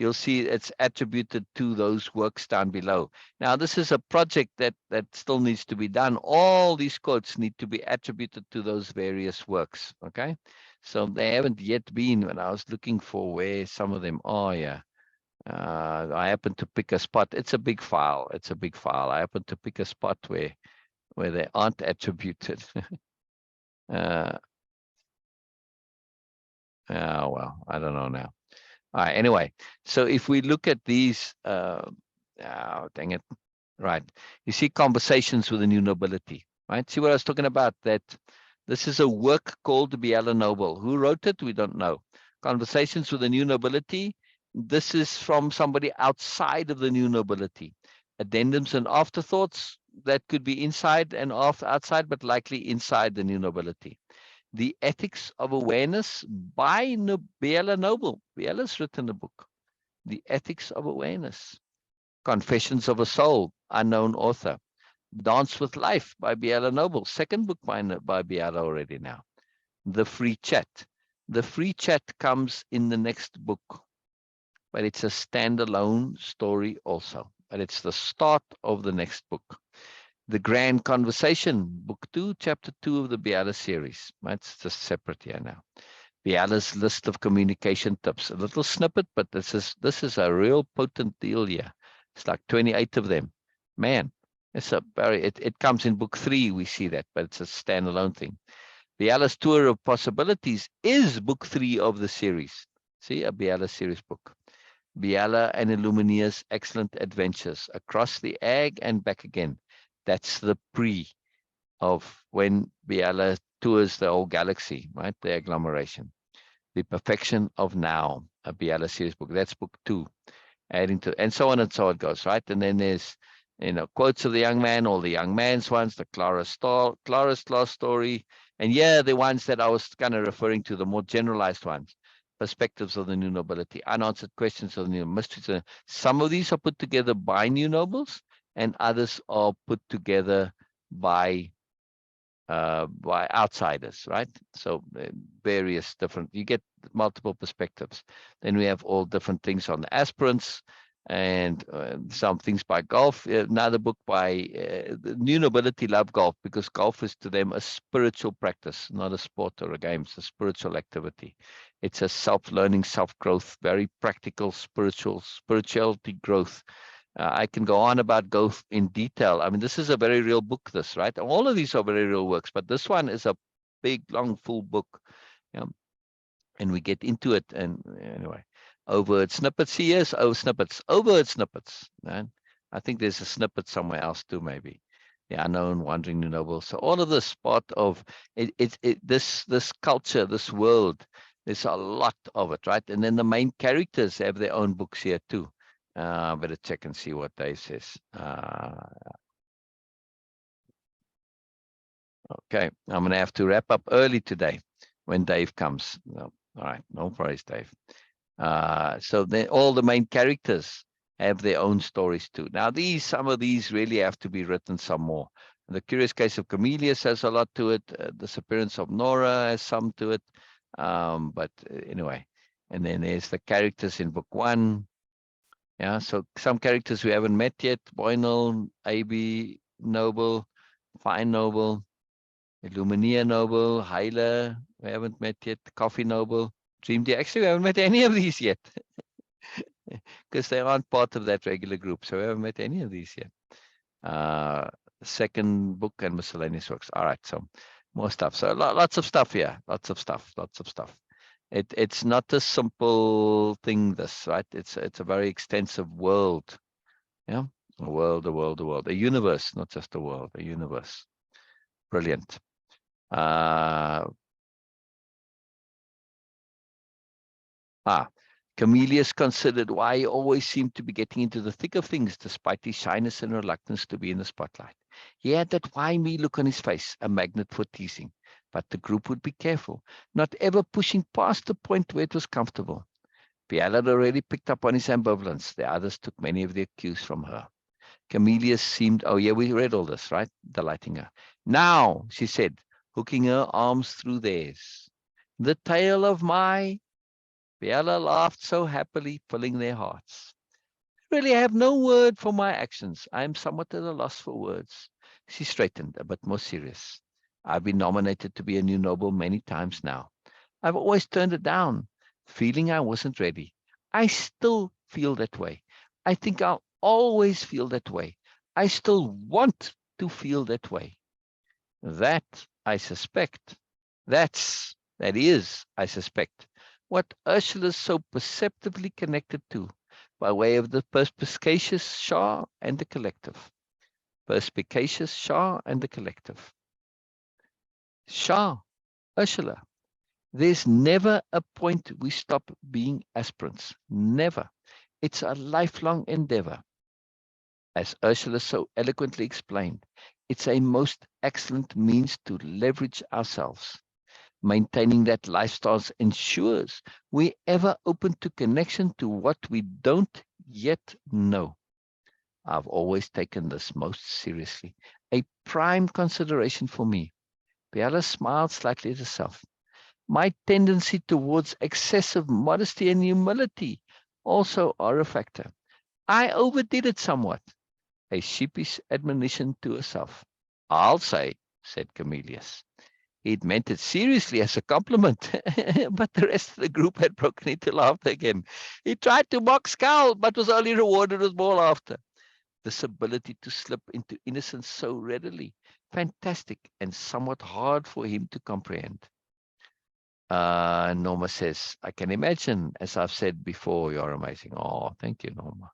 you'll see it's attributed to those works down below. Now, this is a project that still needs to be done. All these quotes need to be attributed to those various works, okay? So they haven't yet been, when I was looking for where some of them are. Yeah. I happened to pick a spot. It's a big file. It's a big file. I happened to pick a spot where they aren't attributed. Well, I don't know now. All right, anyway, so if we look at these, dang it, right, you see conversations with a new nobility, right? See what I was talking about, that this is a work called Biella Noble. Who wrote it? We don't know. Conversations with a new nobility, this is from somebody outside of the new nobility. Addendums and afterthoughts, that could be inside and outside, but likely inside the new nobility. The Ethics of Awareness by Biella Noble. Biella's written a book. The Ethics of Awareness. Confessions of a Soul, unknown author. Dance with Life by Biella Noble. Second book by Biella already now. The Free Chat. The Free Chat comes in the next book, but it's a standalone story also. But it's the start of the next book. The Grand Conversation, book 2, chapter 2 of the Biella series. It's just separate here now. Biella's list of communication tips. A little snippet, but this is a real potent deal here. It's like 28 of them. Man, it's a very, it comes in book 3, we see that, but it's a standalone thing. Biella's Tour of Possibilities is book 3 of the series. See, a Biella series book. Biella and Illumineer's Excellent Adventures across the Ag and back again. That's the pre of when Biella tours the whole galaxy, right? The agglomeration. The Perfection of Now, a Biella series book. That's book 2. Adding to, and so on and so it goes, right? And then there's, quotes of the young man, all the young man's ones, the Clara's Lost Story. And yeah, the ones that I was kind of referring to, the more generalized ones. Perspectives of the New Nobility, Unanswered Questions of the New Mysteries. Some of these are put together by new nobles, and others are put together by outsiders, right? So various different, you get multiple perspectives. Then we have all different things on the Aspirants, and some things by golf. Another book by the New Nobility love golf, because golf is to them a spiritual practice, not a sport or a game. It's a spiritual activity. It's a self-learning, self-growth, very practical, spirituality growth. I can go on about golf in detail. I mean, this is a very real book, this, right? All of these are very real works, but this one is a big, long, full book. And we get into it. And anyway, overheard snippets. Yes, snippets, overheard snippets. Right? I think there's a snippet somewhere else too, maybe. The Unknown, Wandering New Noble. So all of this part of this culture, this world, there's a lot of it, right? And then the main characters have their own books here too. Better check and see what Dave says. Okay, I'm going to have to wrap up early today when Dave comes. No, all right, no worries, Dave. So then all the main characters have their own stories too. Now, some of these really have to be written some more. The Curious Case of Camelius has a lot to it. The Disappearance of Nora has some to it. But anyway, and then there's the characters in book 1. Yeah, so some characters we haven't met yet: Boynel, AB Noble, Fine Noble, Illumineer Noble, Heiler, we haven't met yet, Coffee Noble, Dream Deer. Actually, we haven't met any of these yet, because they aren't part of that regular group, so we haven't met any of these yet. Second book and miscellaneous works. All right, so more stuff. So lots of stuff here, lots of stuff. It's not a simple thing, this, right? It's a very extensive world. Yeah, a world, a universe, not just a world, a universe. Brilliant. Camelius considered why he always seemed to be getting into the thick of things despite his shyness and reluctance to be in the spotlight. He had that why me look on his face, a magnet for teasing. But the group would be careful, not ever pushing past the point where it was comfortable. Biella had already picked up on his ambivalence. The others took many of their cues from her. Camelius seemed, oh yeah, we read all this, right? Delighting her. Now, she said, hooking her arms through theirs. The tale of my Biella laughed so happily, filling their hearts. I really have no word for my actions. I am somewhat at a loss for words. She straightened, a bit more serious. I've been nominated to be a new noble many times now. I've always turned it down, feeling I wasn't ready. I still feel that way. I think I'll always feel that way. I still want to feel that way. That, I suspect, that is, I suspect, what Ursula's so perceptively connected to, by way of the perspicacious Shah and the collective. Perspicacious Shah and the collective. Shah, Ursula, there's never a point we stop being aspirants. Never. It's a lifelong endeavor. As Ursula so eloquently explained, it's a most excellent means to leverage ourselves. Maintaining that lifestyle ensures we're ever open to connection to what we don't yet know. I've always taken this most seriously, a prime consideration for me. Biella smiled slightly at herself. My tendency towards excessive modesty and humility also are a factor. I overdid it somewhat, a sheepish admonition to herself. I'll say, said Camillus. He'd meant it seriously as a compliment, but the rest of the group had broken into laughter again. He tried to mock Scowl, but was only rewarded with more laughter. This ability to slip into innocence so readily, fantastic and somewhat hard for him to comprehend. Norma says, I can imagine, as I've said before, you're amazing. Oh, thank you, Norma.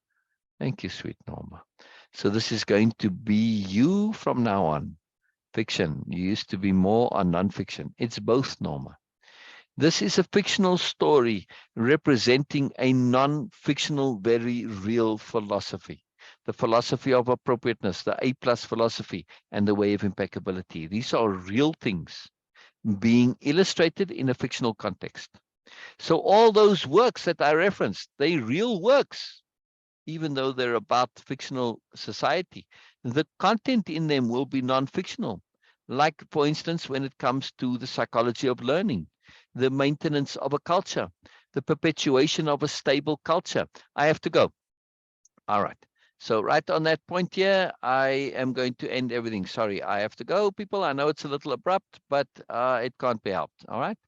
Thank you, sweet Norma. So this is going to be you from now on. Fiction. You used to be more on non-fiction. It's both, Norma. This is a fictional story representing a non-fictional, very real philosophy. The philosophy of appropriateness, the A+ philosophy, and the way of impeccability. These are real things being illustrated in a fictional context. So all those works that I referenced, they real works, even though they're about fictional society. The content in them will be non-fictional. Like, for instance, when it comes to the psychology of learning, the maintenance of a culture, the perpetuation of a stable culture. I have to go. All right. So right on that point here, I am going to end everything. Sorry, I have to go, people. I know it's a little abrupt, but it can't be helped. All right.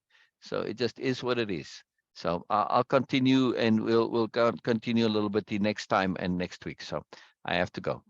So it just is what it is. So I'll continue, and we'll continue a little bit the next time and next week. So I have to go.